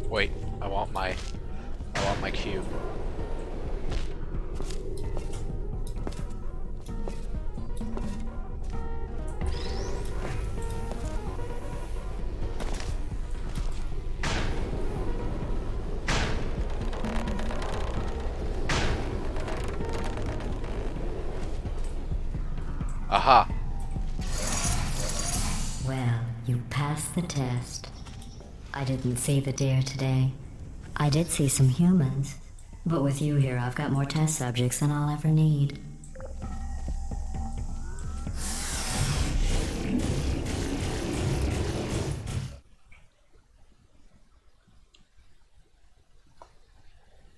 Wait, I want my cube. Aha. Well, you passed the test. I didn't see the deer today. I did see some humans, But with you here, I've got more test subjects than I'll ever need.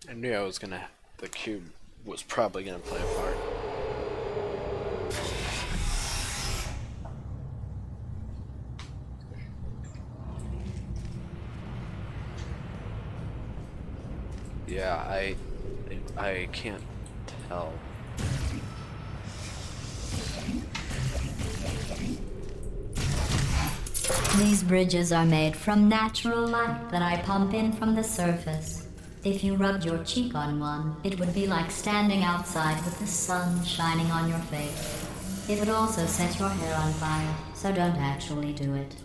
I knew the cube was probably gonna play a part. Yeah, I can't tell. These bridges are made from natural light that I pump in from the surface. If you rubbed your cheek on one, it would be like standing outside with the sun shining on your face. It would also set your hair on fire, so don't actually do it.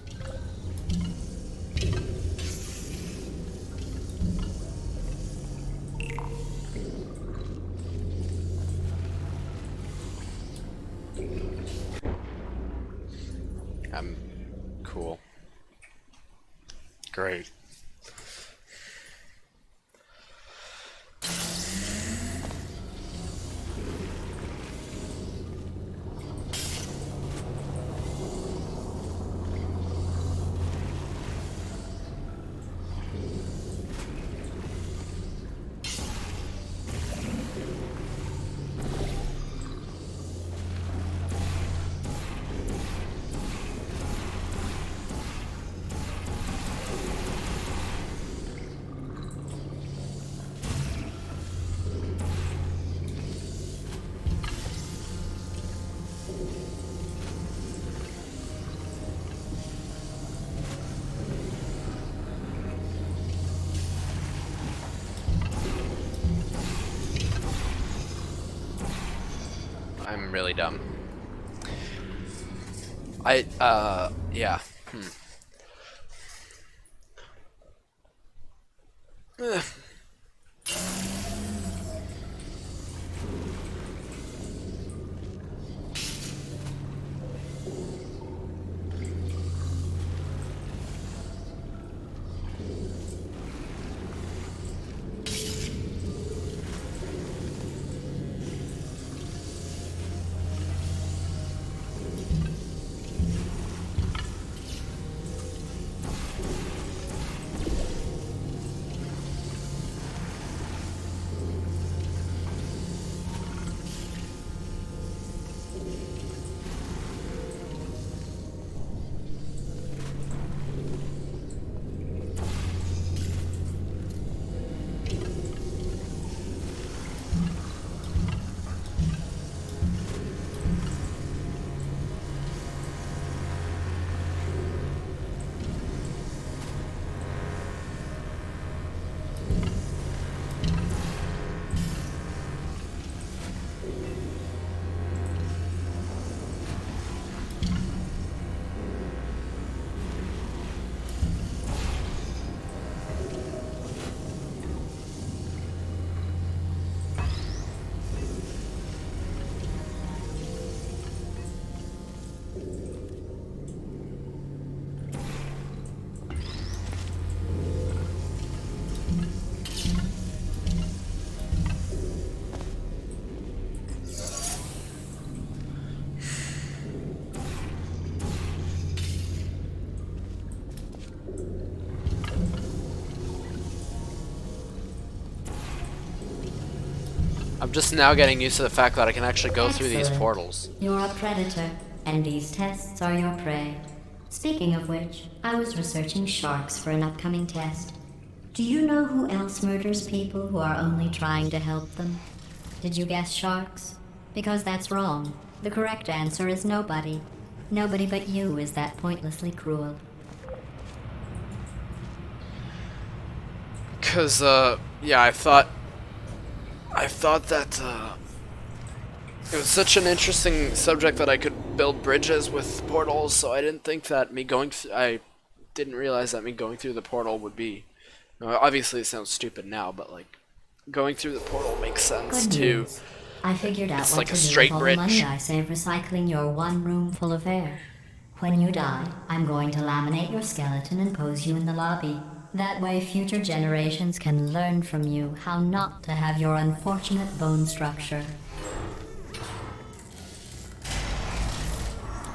I'm cool. Great. I'm really dumb. Yeah. Ugh. I'm just now getting used to the fact that I can actually go through these Excellent. portals. You're a predator, and these tests are your prey. Speaking of which, I was researching sharks for an upcoming test. Do you know who else murders people who are only trying to help them? Did you guess sharks? Because that's wrong. The correct answer is nobody. Nobody but you is that pointlessly cruel. Cause, yeah, I thought that, it was such an interesting subject that I could build bridges with portals, so I didn't think that I didn't realize that me going through the portal would be, obviously it sounds stupid now, but like, going through the portal makes sense Good too. news. I figured out It's what like to a do straight with all bridge. the money I save recycling your one room full of air. When you die, I'm going to laminate your skeleton and pose you in the lobby. That way future generations can learn from you how not to have your unfortunate bone structure.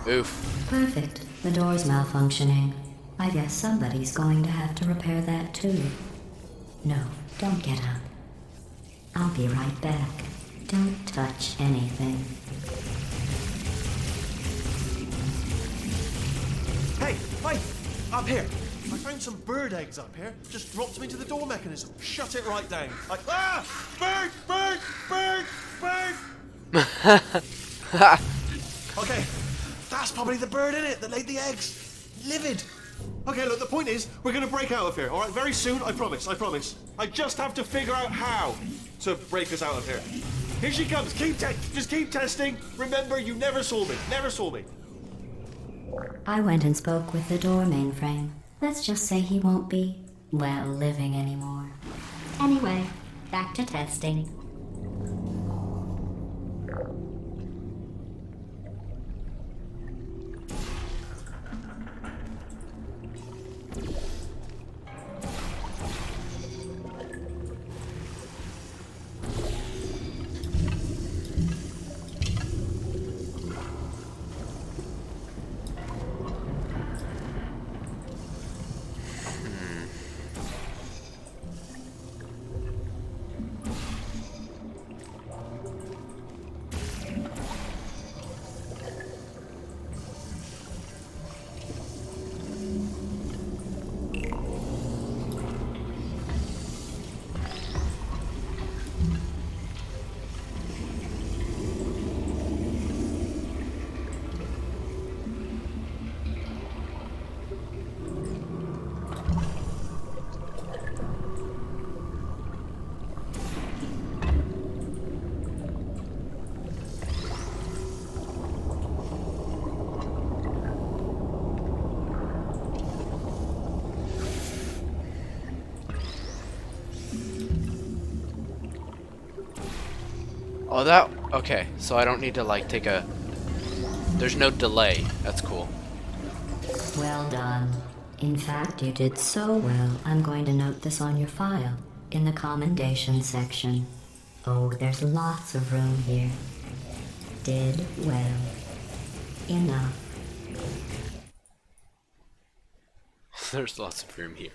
Oof. Perfect. The door's malfunctioning. I guess somebody's going to have to repair that too. No, don't get up. I'll be right back. Don't touch anything. Hey, up here. I found some bird eggs up here. Just dropped them into the door mechanism. Shut it right down. Like, bird, bird, bird, bird. Okay, that's probably the bird in it that laid the eggs. Livid. Okay, look, the point is, we're gonna break out of here, alright? Very soon, I promise, I promise. I just have to figure out how to break us out of here. Here she comes, just keep testing. Remember, you never saw me, never saw me. I went and spoke with the door mainframe. Let's just say he won't be, well, living anymore. Anyway, back to testing. Oh, that... Okay, so I don't need to, like, take a... There's no delay. That's cool. Well done. In fact, you did so well, I'm going to note this on your file, in the commendation section. Oh, there's lots of room here. Did well. Enough. There's lots of room here.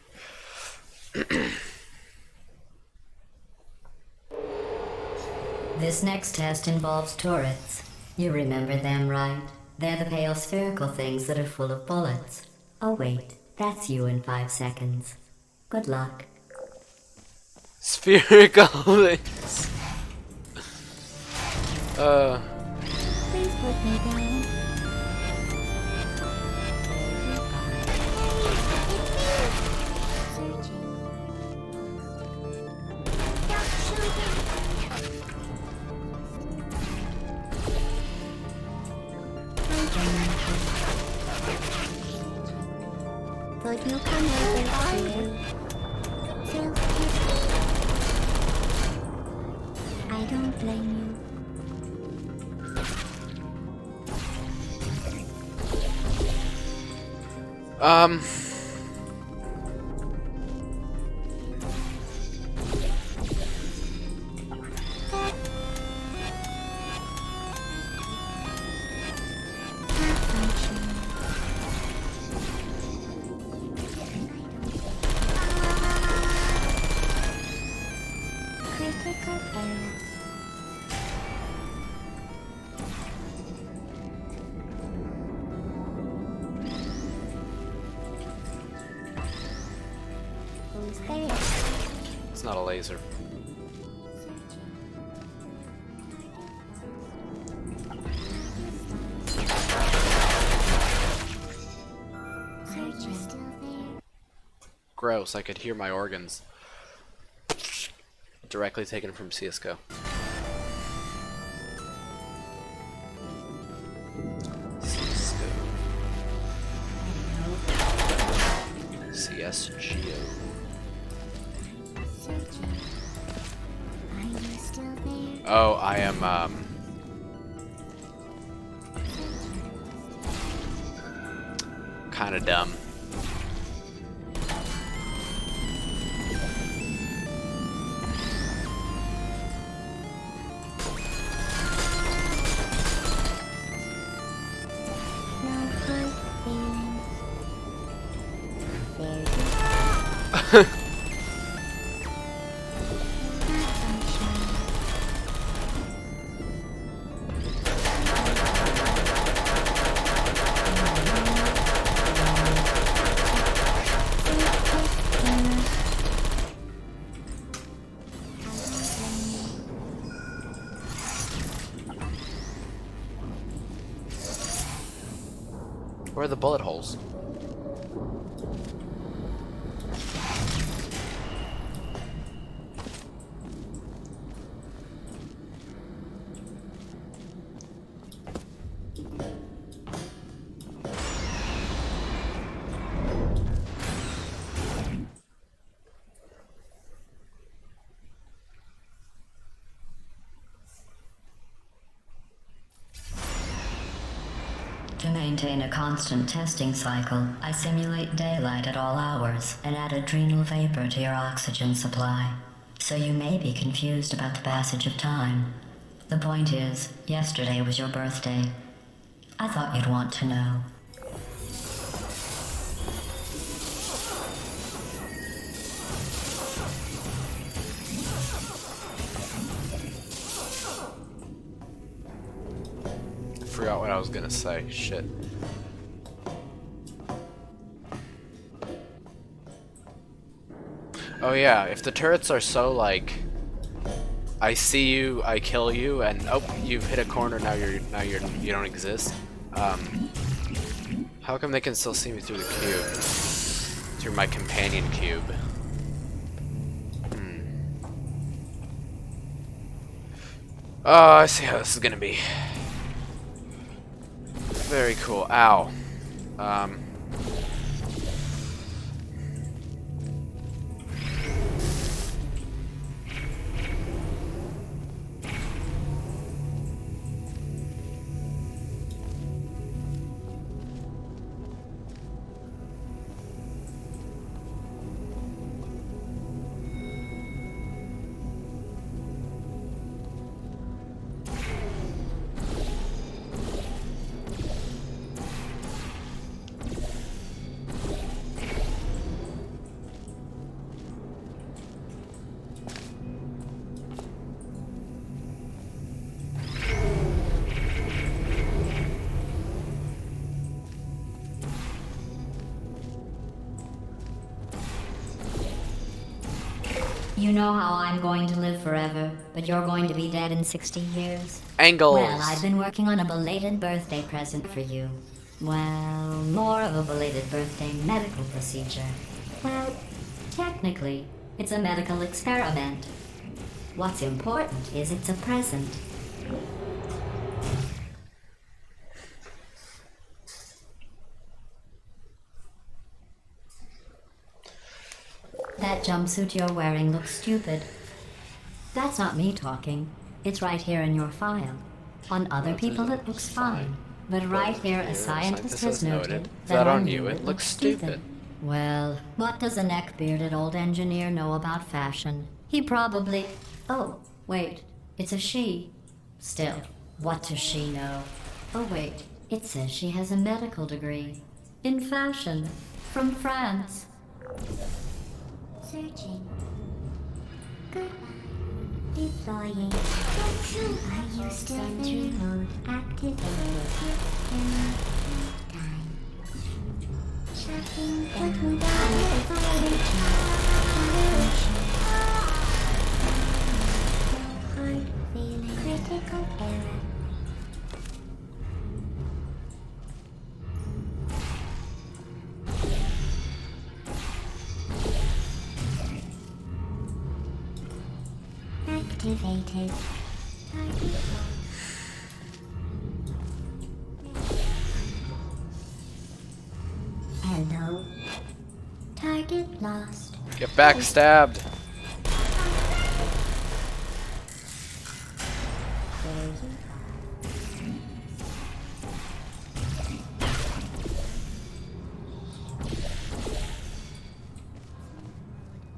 This next test involves turrets. You remember them, right? They're the pale spherical things that are full of bullets. Oh wait, that's you in 5 seconds. Good luck. Spherical things. Please put me down. But you can never feel. I don't blame Um... Critical error. Who's there? It's not a laser. Are you still there? Gross, I could hear my organs. Directly taken from CSGO. CSGO. Searching. Are you still there? Oh, I am, kinda dumb. Where are the bullet holes? To maintain a constant testing cycle, I simulate daylight at all hours and add adrenal vapor to your oxygen supply. So you may be confused about the passage of time. The point is, yesterday was your birthday. I thought you'd want to know. Forgot what I was gonna say. Shit. Oh yeah, if the turrets are so like, I see you, I kill you, and oh, you've hit a corner. You don't exist. How come they can still see me through the cube? Through my companion cube. Oh, I see how this is gonna be. Very cool. Ow. You know how I'm going to live forever, but you're going to be dead in 60 years? Angles. Well, I've been working on a belated birthday present for you. Well, more of a belated birthday medical procedure. Well, technically, it's a medical experiment. What's important is it's a present. That jumpsuit you're wearing looks stupid. That's not me talking. It's right here in your file. On other people it looks fine. But right here a scientist has noted that on you it looks stupid. Well, what does a neck-bearded old engineer know about fashion? He probably... Oh, wait. It's a she. Still, what does she know? Oh wait, it says she has a medical degree. In fashion. From France. Searching. Goodbye. Deploying. Are you still sentry mode activated? Time. Shutting down. Heart feeling critical error. Activated. Target Hello. Target lost. Get backstabbed. There you go.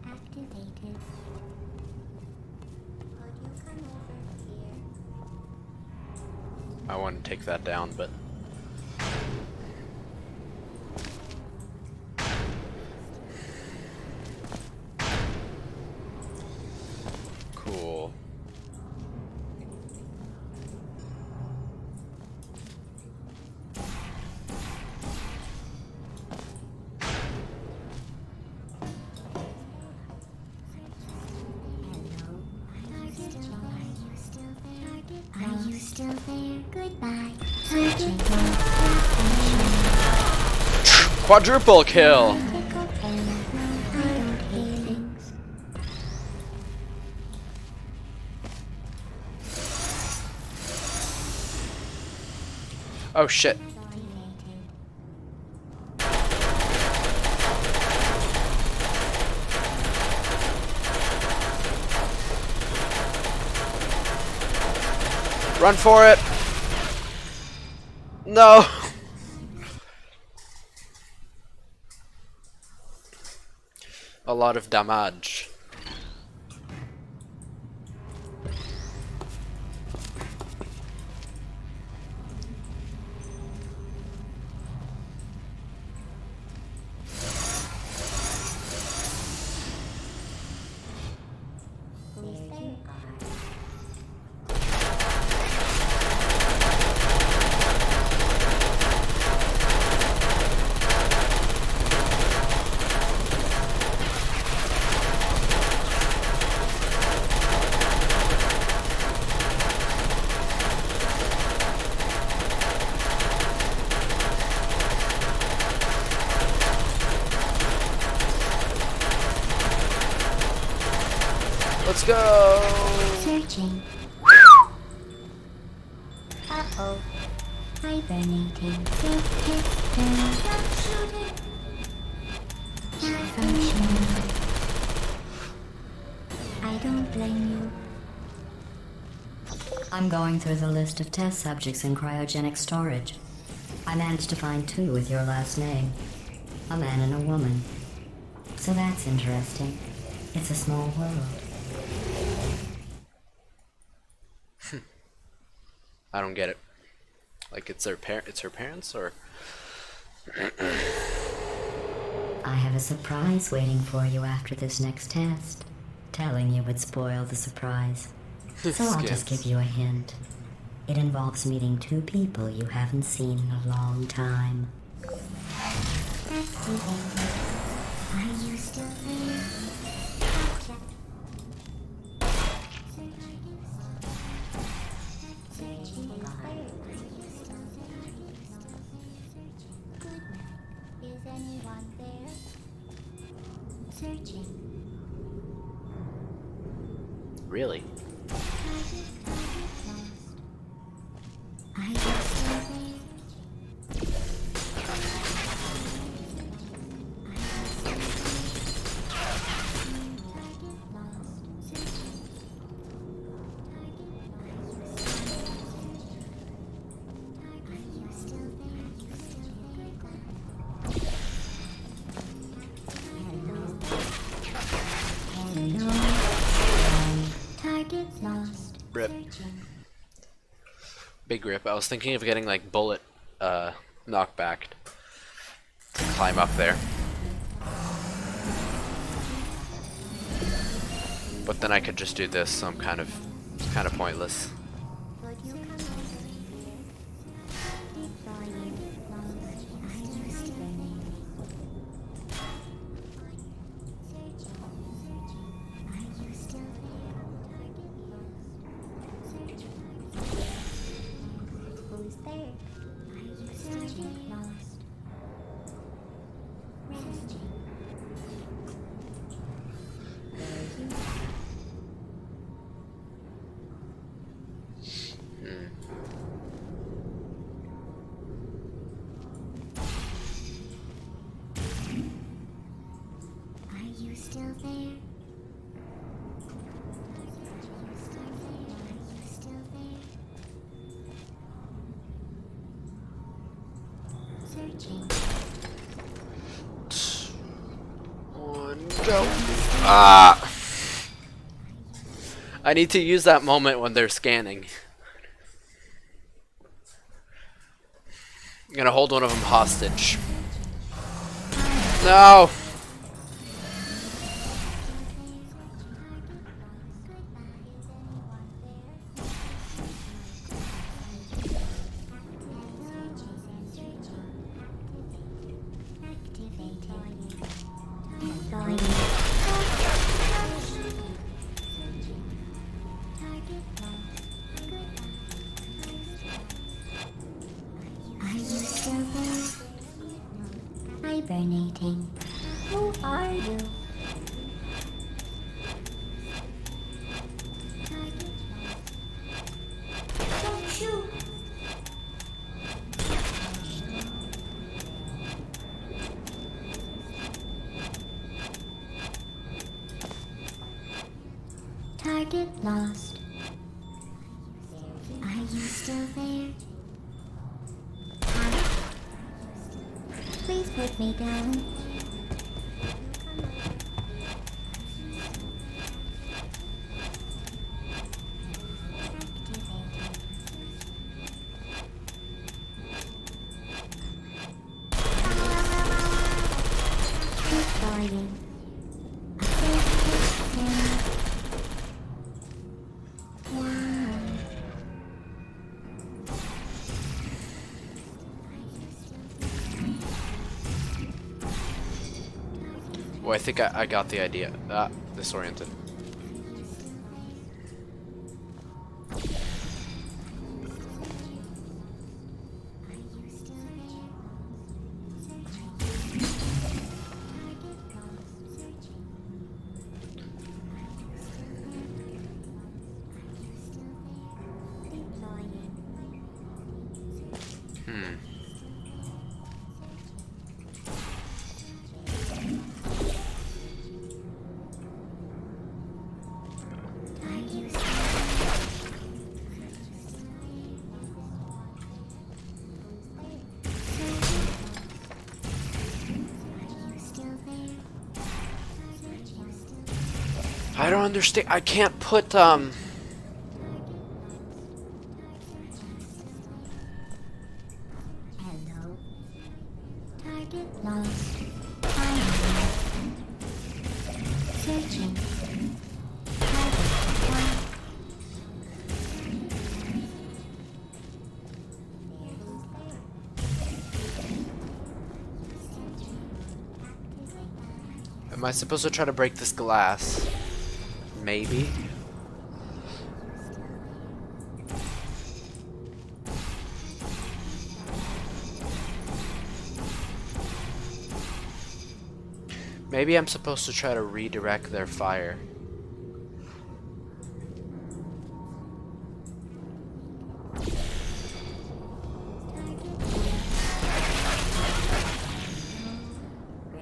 Activated. Would you come over here? I want to take that down, but cool. Hello. Are you still there? Goodbye. Searching for destination. Quadruple kill. Tickle Taylor. I don't hate things. Oh shit. Run for it. No. A lot of damage. Let's go. Searching. Uh-oh. Hibernating. Safe distance. Don't shoot it. Malfunctioning. I don't blame you. I'm going through the list of test subjects in cryogenic storage. I managed to find 2 with your last name. A man and a woman. So that's interesting. It's a small world. I don't get it. Like it's her parents or I have a surprise waiting for you after this next test. Telling you would spoil the surprise. So I'll just give you a hint. It involves meeting 2 people you haven't seen in a long time. Activated. Are you still there? Gotcha. Searching. Are you still there? Good night. Is anyone there? Searching. really? Are you still there? Target lost. Rip. Searching. Big rip. I was thinking of getting like bullet knockback to climb up there. But then I could just do this, so it's kind of pointless. Would you come over here? Deploying. Are you still there? Searching. Are you still there? Searching. Who's there? Are you still there? Lost. Resting. Are you still there? Are you still there? Searching. One, go. Ah! I need to use that moment when they're scanning. I'm gonna hold one of them hostage. No! Are you still there? Are hibernating. Who are you? Don't shoot! Target lost. Are you still there? Please put me down. Keep flying. Well, I think I got the idea. Ah, disoriented. I don't understand. I can't put Hello. Target lost. Finding. Searching. Target lost. Am I supposed to try to break this glass? Maybe. Maybe I'm supposed to try to redirect their fire.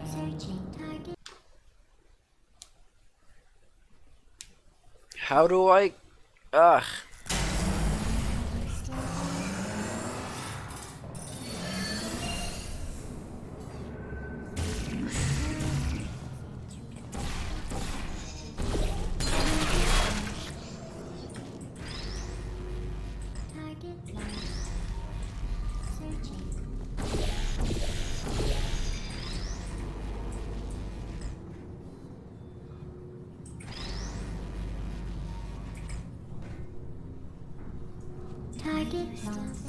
Searching. Target. How do I... Ugh. Target lost. Searching. Target lost.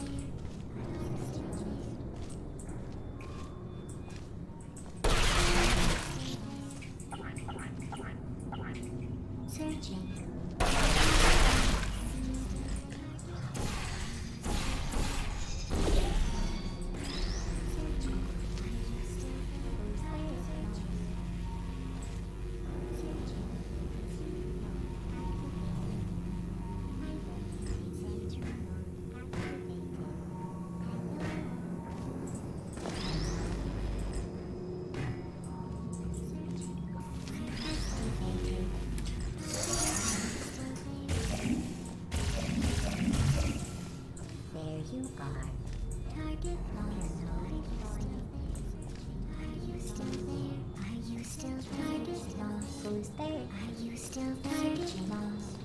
Searching. There you are. Target lost. Are you still there? Are you still there? Target lost. Who's there? Are you still there? Target lost.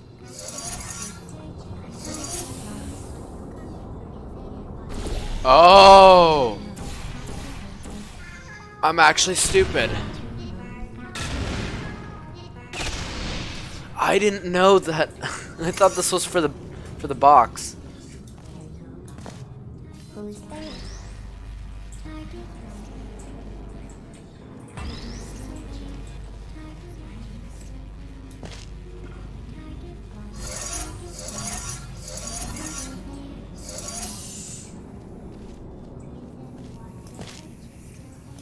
Oh! I'm actually stupid. I didn't know that. I thought this was for the box. Who's there? Target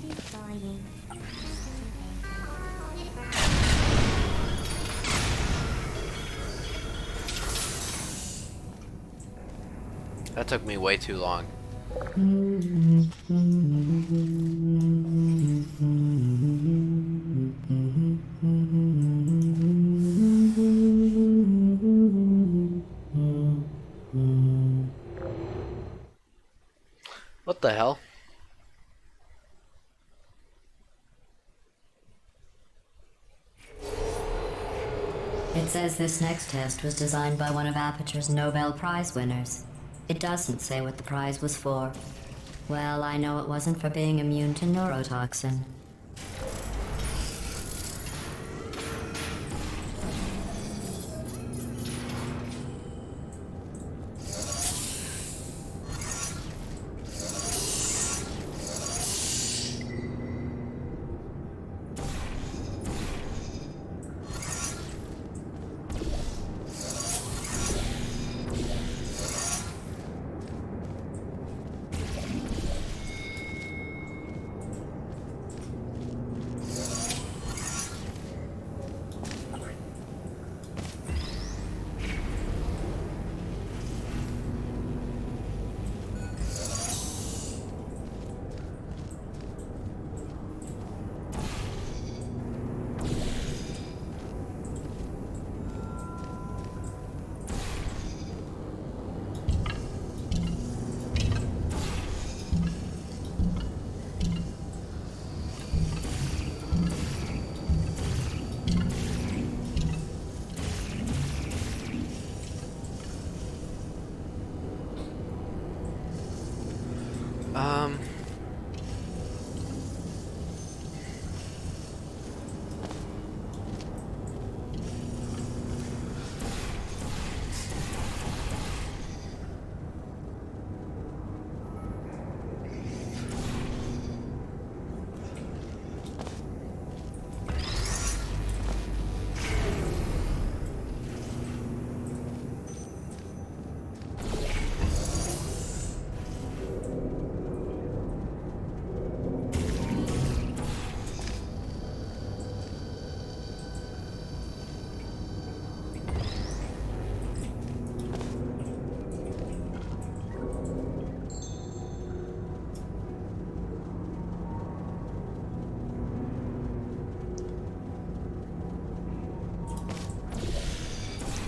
keep flying. That took me way too long. What the hell? It says this next test was designed by one of Aperture's Nobel Prize winners. It doesn't say what the prize was for. Well, I know it wasn't for being immune to neurotoxin.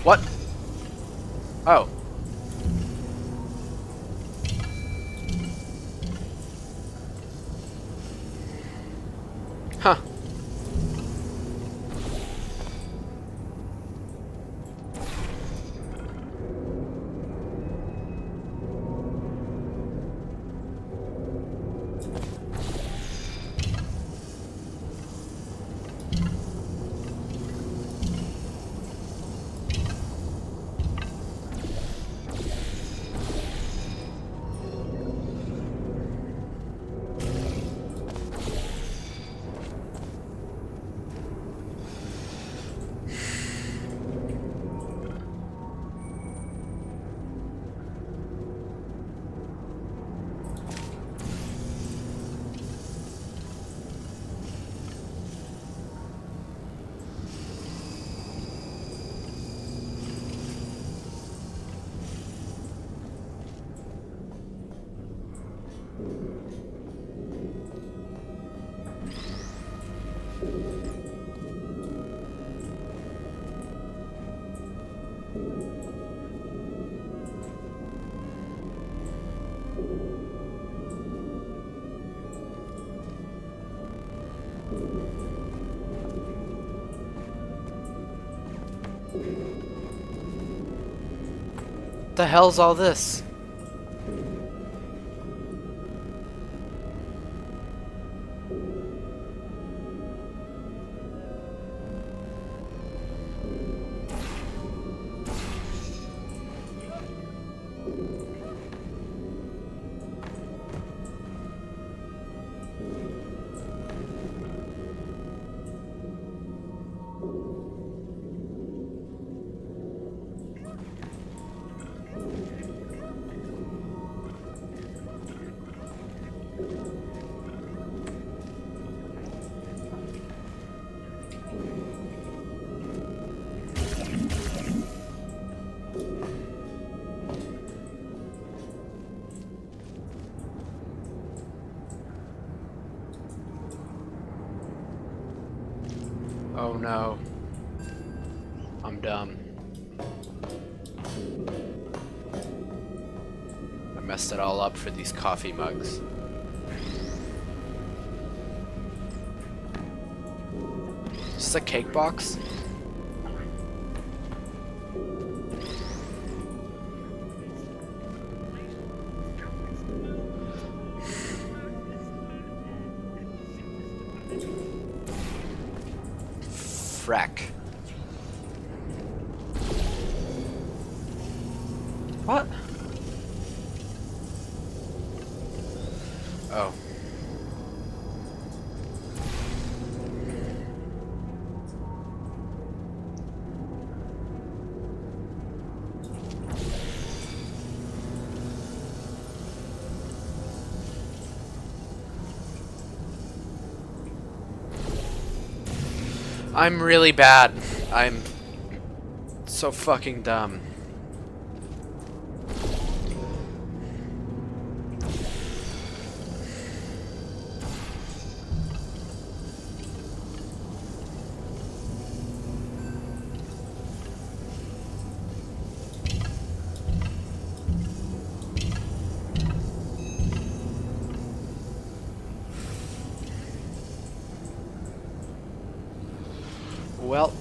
What? Oh. Huh. The hell's all this? Oh no. I'm dumb. I messed it all up for these coffee mugs. Is this a cake box? Frack. What? Oh. I'm really bad. I'm so fucking dumb. Well.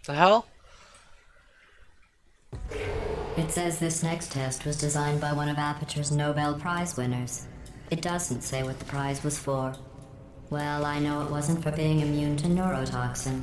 The hell? It says this next test was designed by one of Aperture's Nobel Prize winners. It doesn't say what the prize was for. Well, I know it wasn't for being immune to neurotoxin.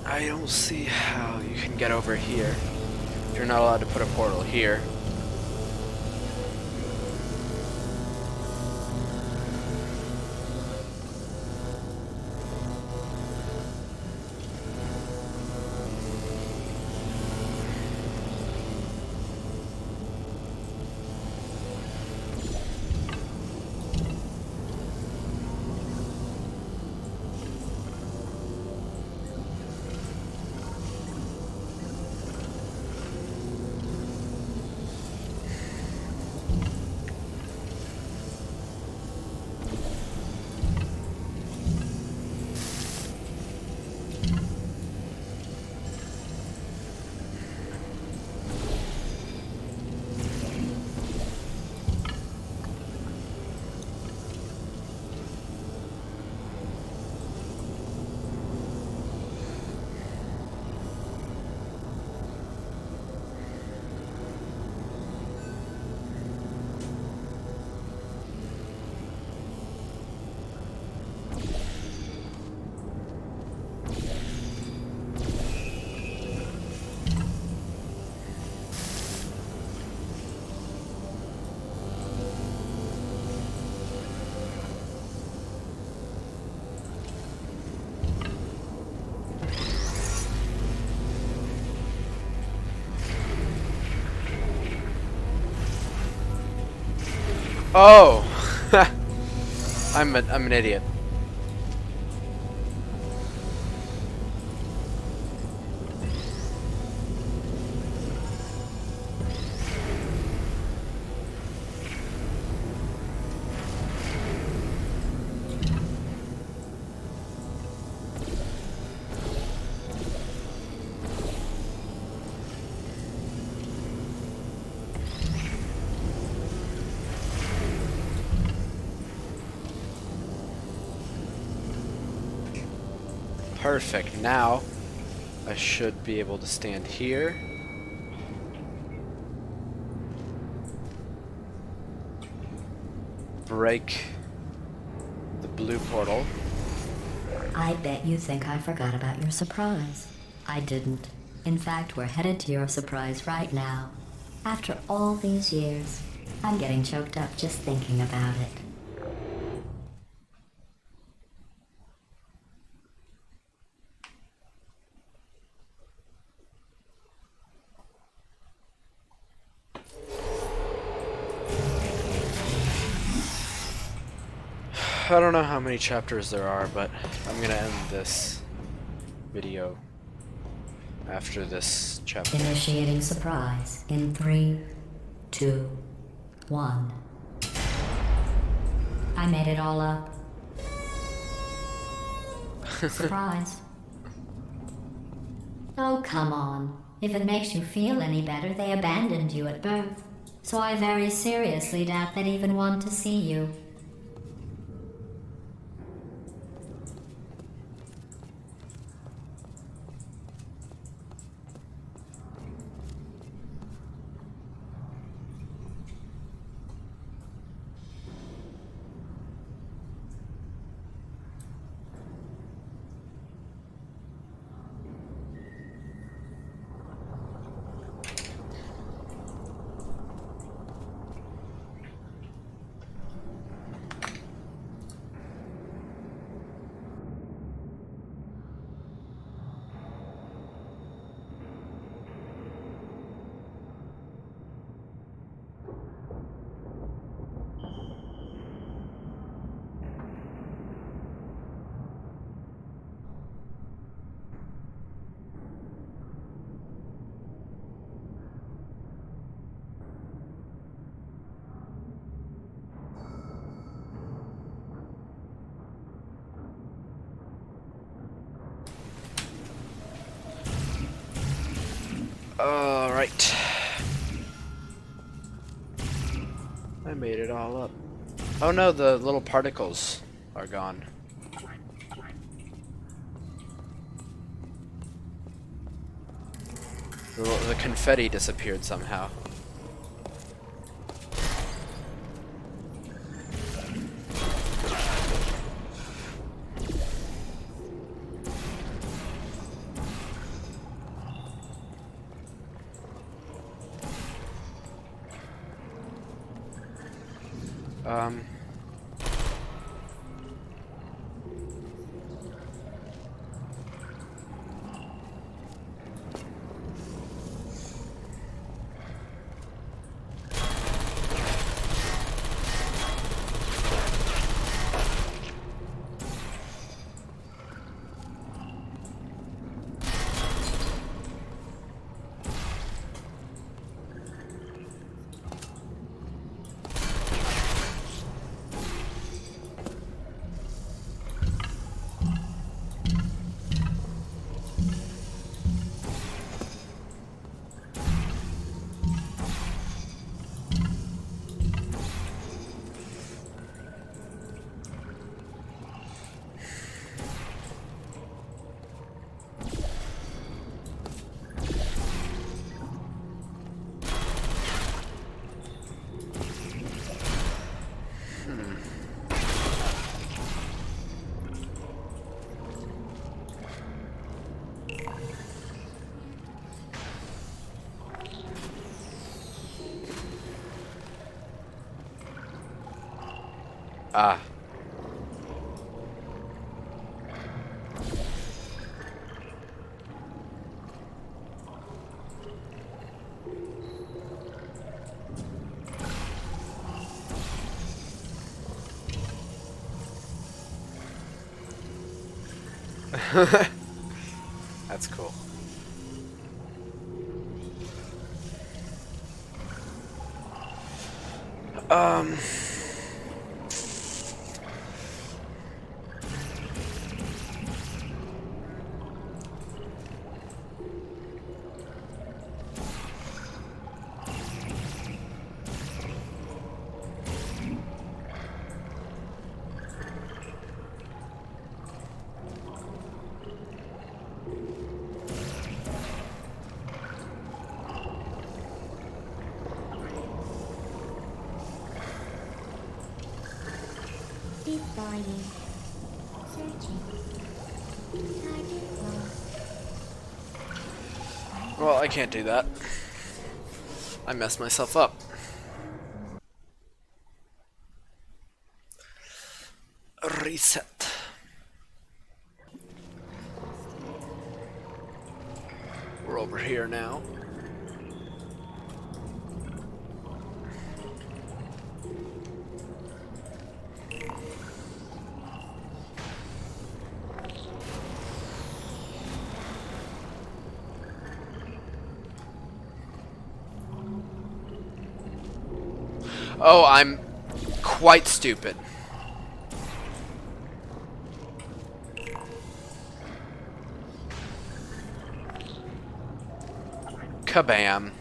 I don't see how you can get over here if you're not allowed to put a portal here. Oh! I'm an idiot. Perfect. Now I should be able to stand here. Break the blue portal. I bet you think I forgot about your surprise. I didn't. In fact, we're headed to your surprise right now. After all these years, I'm getting choked up just thinking about it. I don't know how many chapters there are, but I'm gonna end this video after this chapter. Initiating surprise in 3, 2, 1. I made it all up. Surprise. Oh, come on. If it makes you feel any better, they abandoned you at birth. So I very seriously doubt they'd even want to see you. Alright. I made it all up. Oh no, the little particles are gone. The confetti disappeared somehow. Um... Ah. That's cool. Deep volume. Searching. Target lost. Well, I can't do that. I messed myself up. Reset. We're over here now. Oh, I'm quite stupid. Kabam.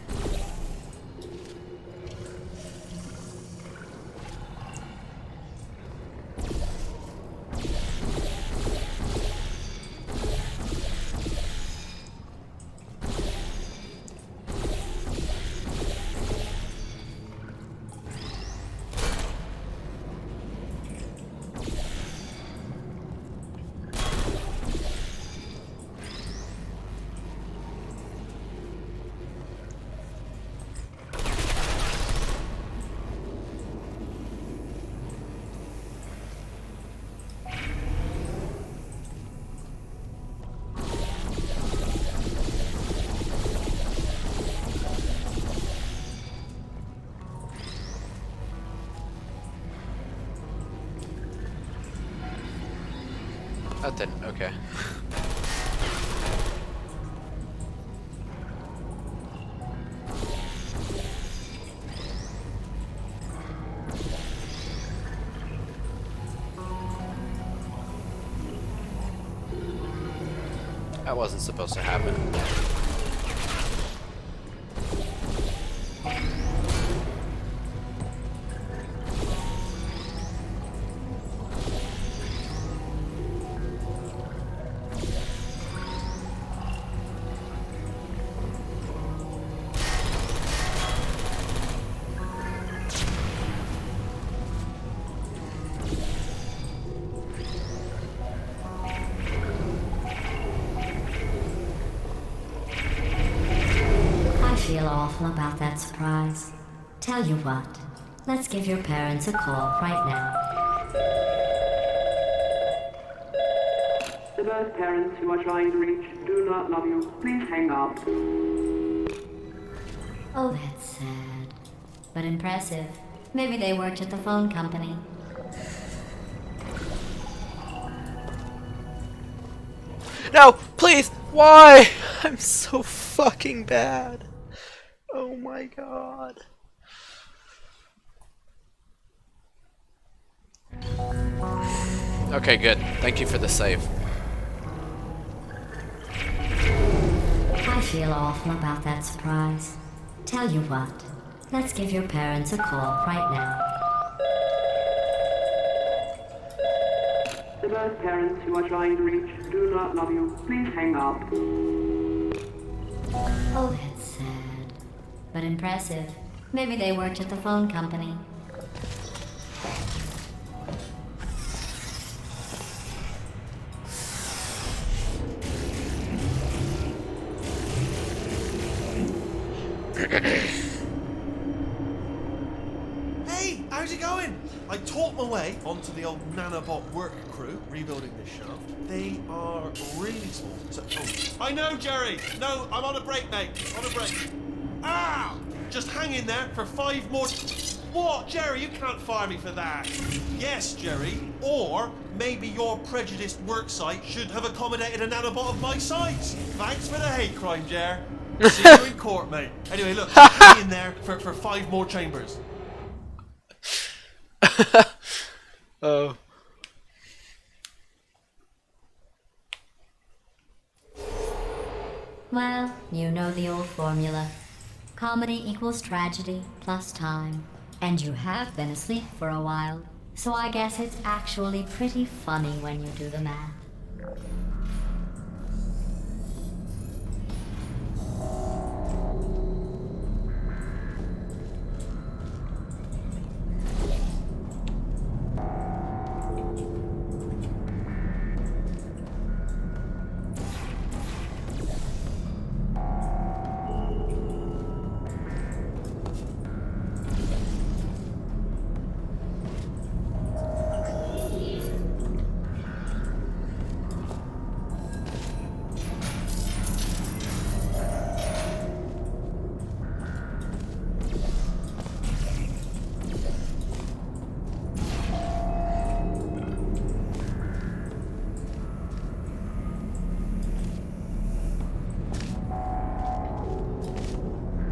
That didn't, okay. That wasn't supposed to happen. I feel awful about that surprise. Tell you what, let's give your parents a call right now. The birth parents you are trying to reach do not love you. Please hang up. Oh, that's sad. But impressive. Maybe they worked at the phone company. No, please, why? I'm so fucking bad. Oh my god. Okay, good. Thank you for the save. I feel awful about that surprise. Tell you what, let's give your parents a call right now. The birth parents you are trying to reach do not love you. Please hang up. Oh, that's sad. But impressive. Maybe they worked at the phone company. Hey, how's it going? I talked my way onto the old nanobot work crew rebuilding this shaft. They are really small. So, I know, Jerry. No, I'm on a break, mate. On a break. Ah! Just hang in there for 5 more. What, Jerry? You can't fire me for that. Yes, Jerry. Or maybe your prejudiced worksite should have accommodated a nanobot of my size. Thanks for the hate crime, Jer. See you in court, mate. Anyway, look, hang in there for 5 more chambers. Oh. Well, you know the old formula. Comedy equals tragedy plus time. And you have been asleep for a while, so I guess it's actually pretty funny when you do the math.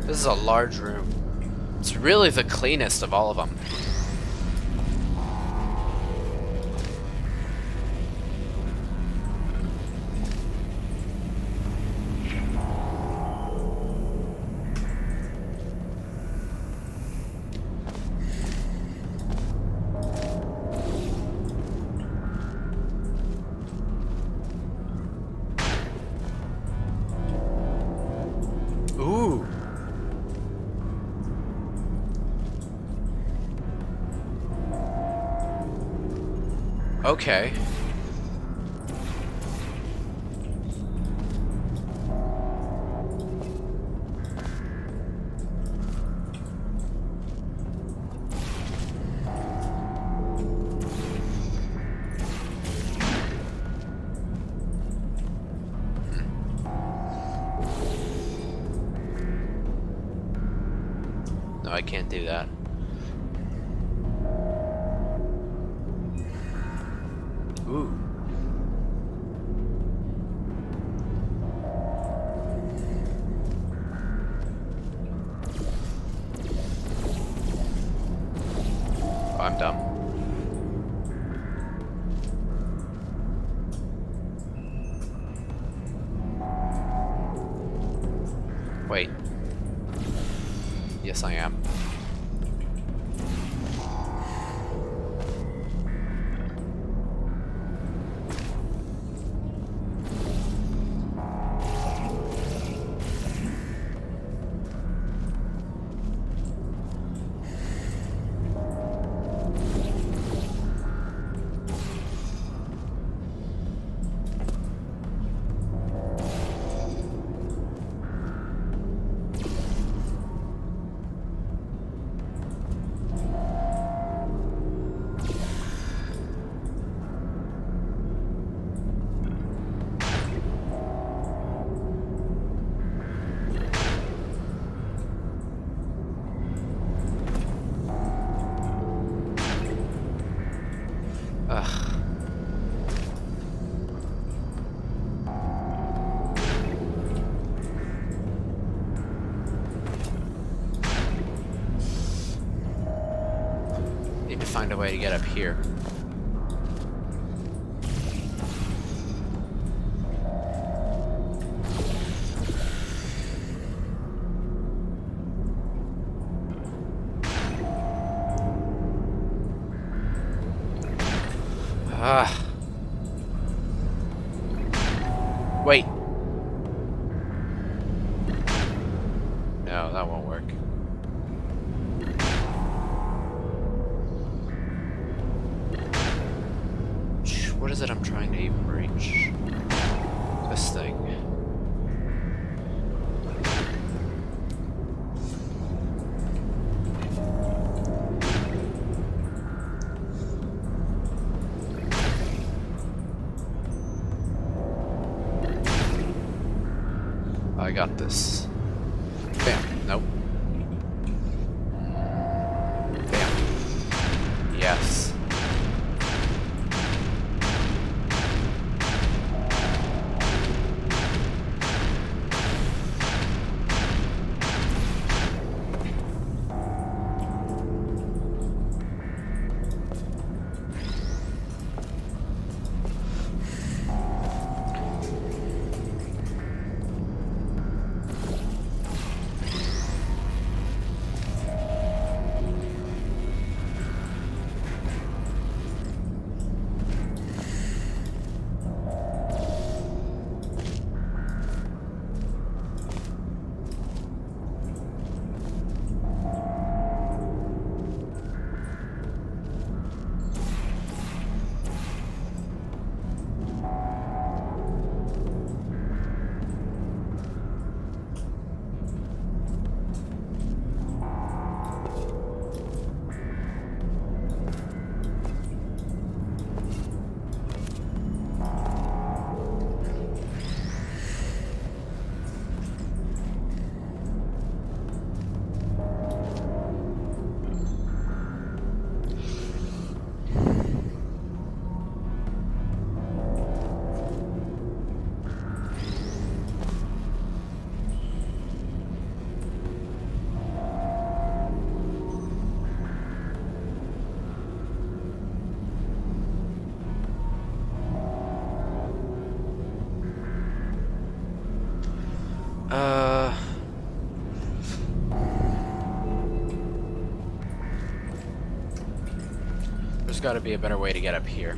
This is a large room. It's really the cleanest of all of them. Ooh. Okay. No, I can't do that. Ooh. I'm dumb. Wait. Yes, I am. Ugh. Need to find a way to get up here. Ah. Wait. No, that won't work. What is it I'm trying to even reach? This thing. I got this. Bam. Nope. Bam. There's got to be a better way to get up here.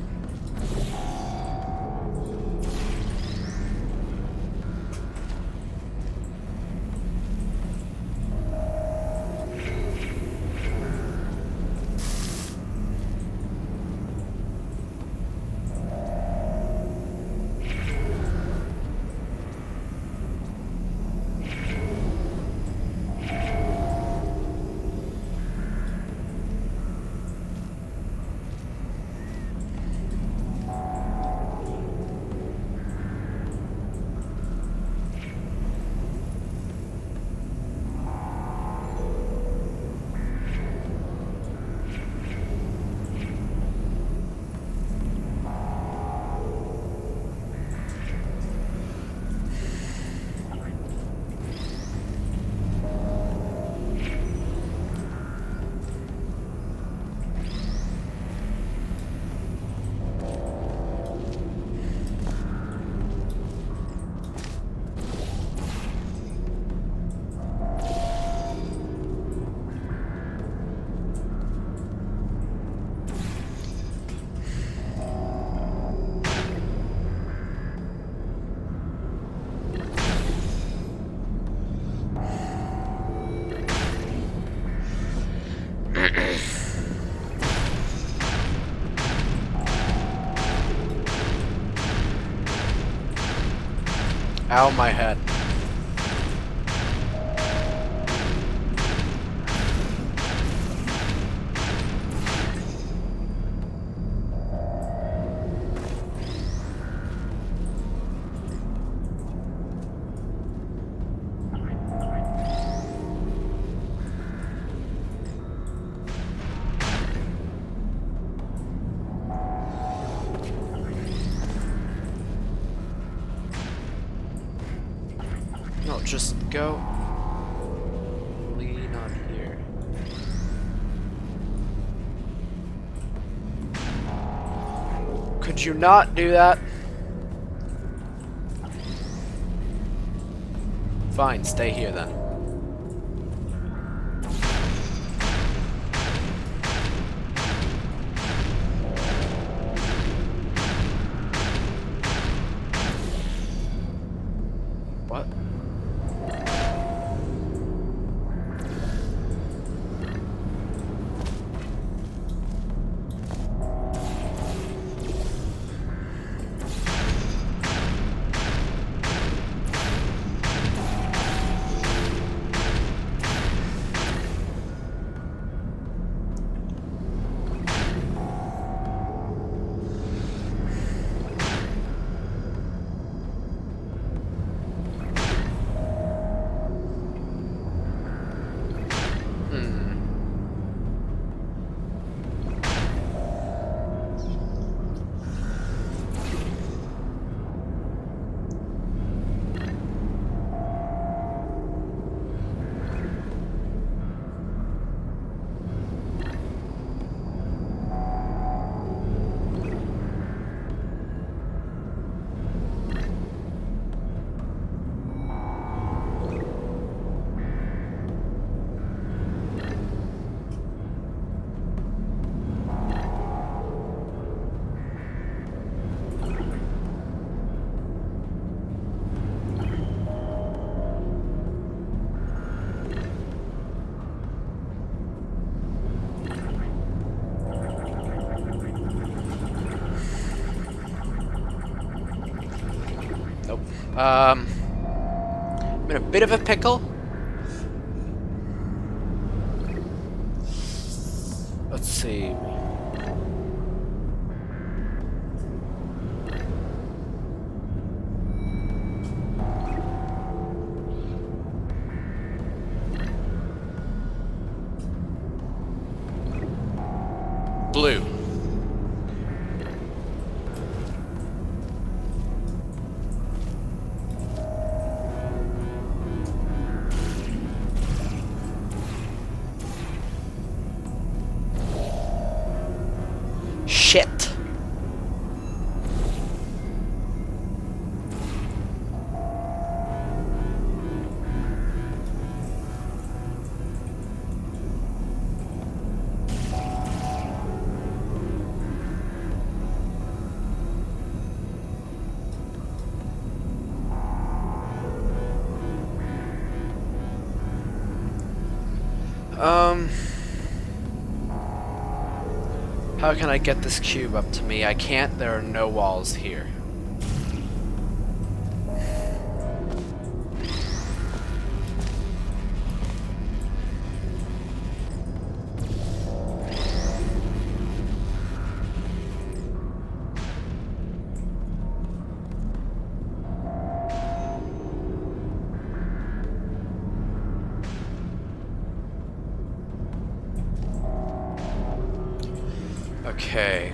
Ow, my head. No, just go. Lean on here. Could you not do that? Fine, stay here then. What? Nope. I'm in a bit of a pickle. Let's see. Blue. Shit. How can I get this cube up to me? I can't. There are no walls here. Okay.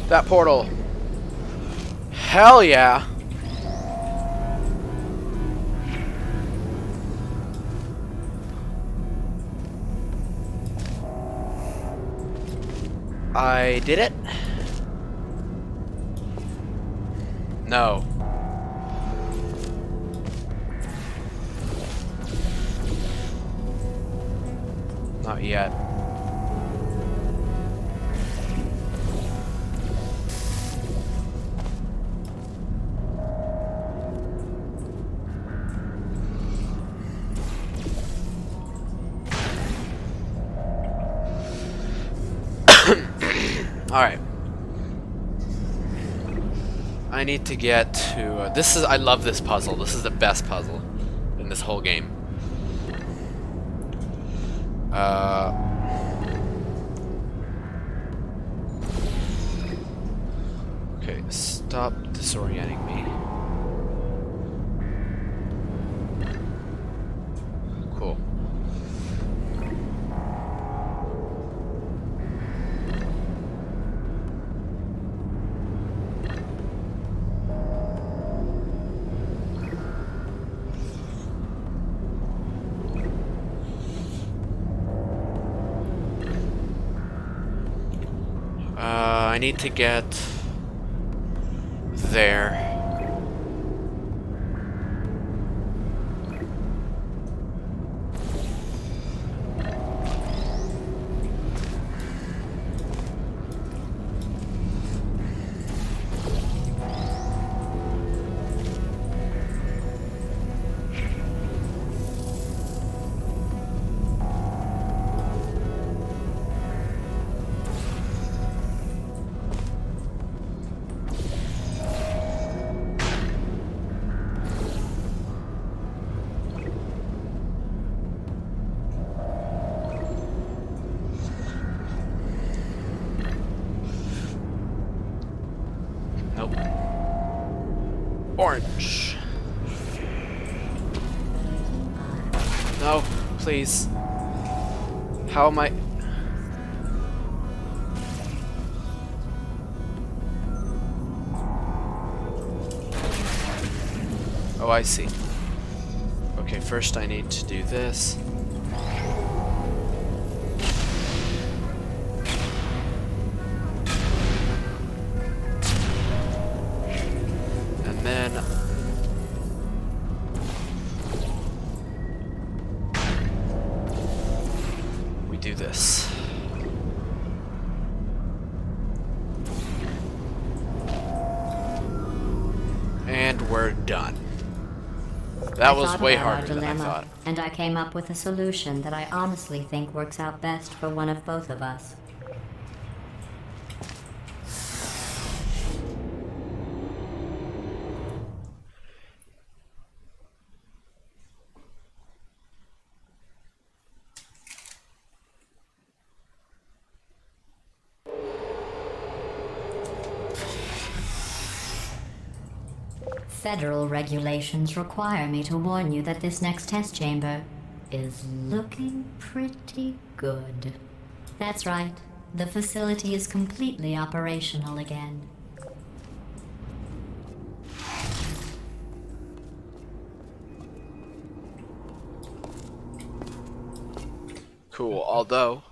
That portal. Hell yeah. I did it? No. Not yet. Alright. I need to get to... this is... I love this puzzle. This is the best puzzle in this whole game. Okay, stop disorienting me. Cool. I need to get there. Nope. Orange. No, please. How am I... Oh, I see. Okay, first I need to do this. And then... we do this. And we're done. That I was thought way about our harder than I dilemma, thought. and I came up with a solution that I honestly think works out best for one of both of us. Federal regulations require me to warn you that this next test chamber is looking pretty good. That's right. The facility is completely operational again. Cool, although...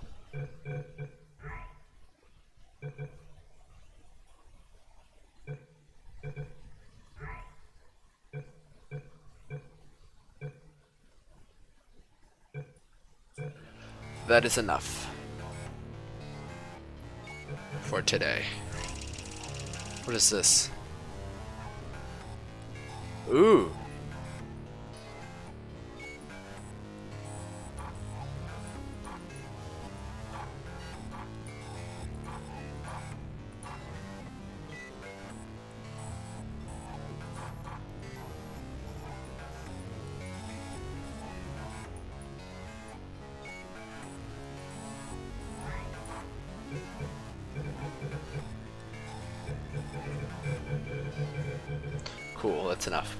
that is enough for today. What is this? Ooh. Cool, that's enough.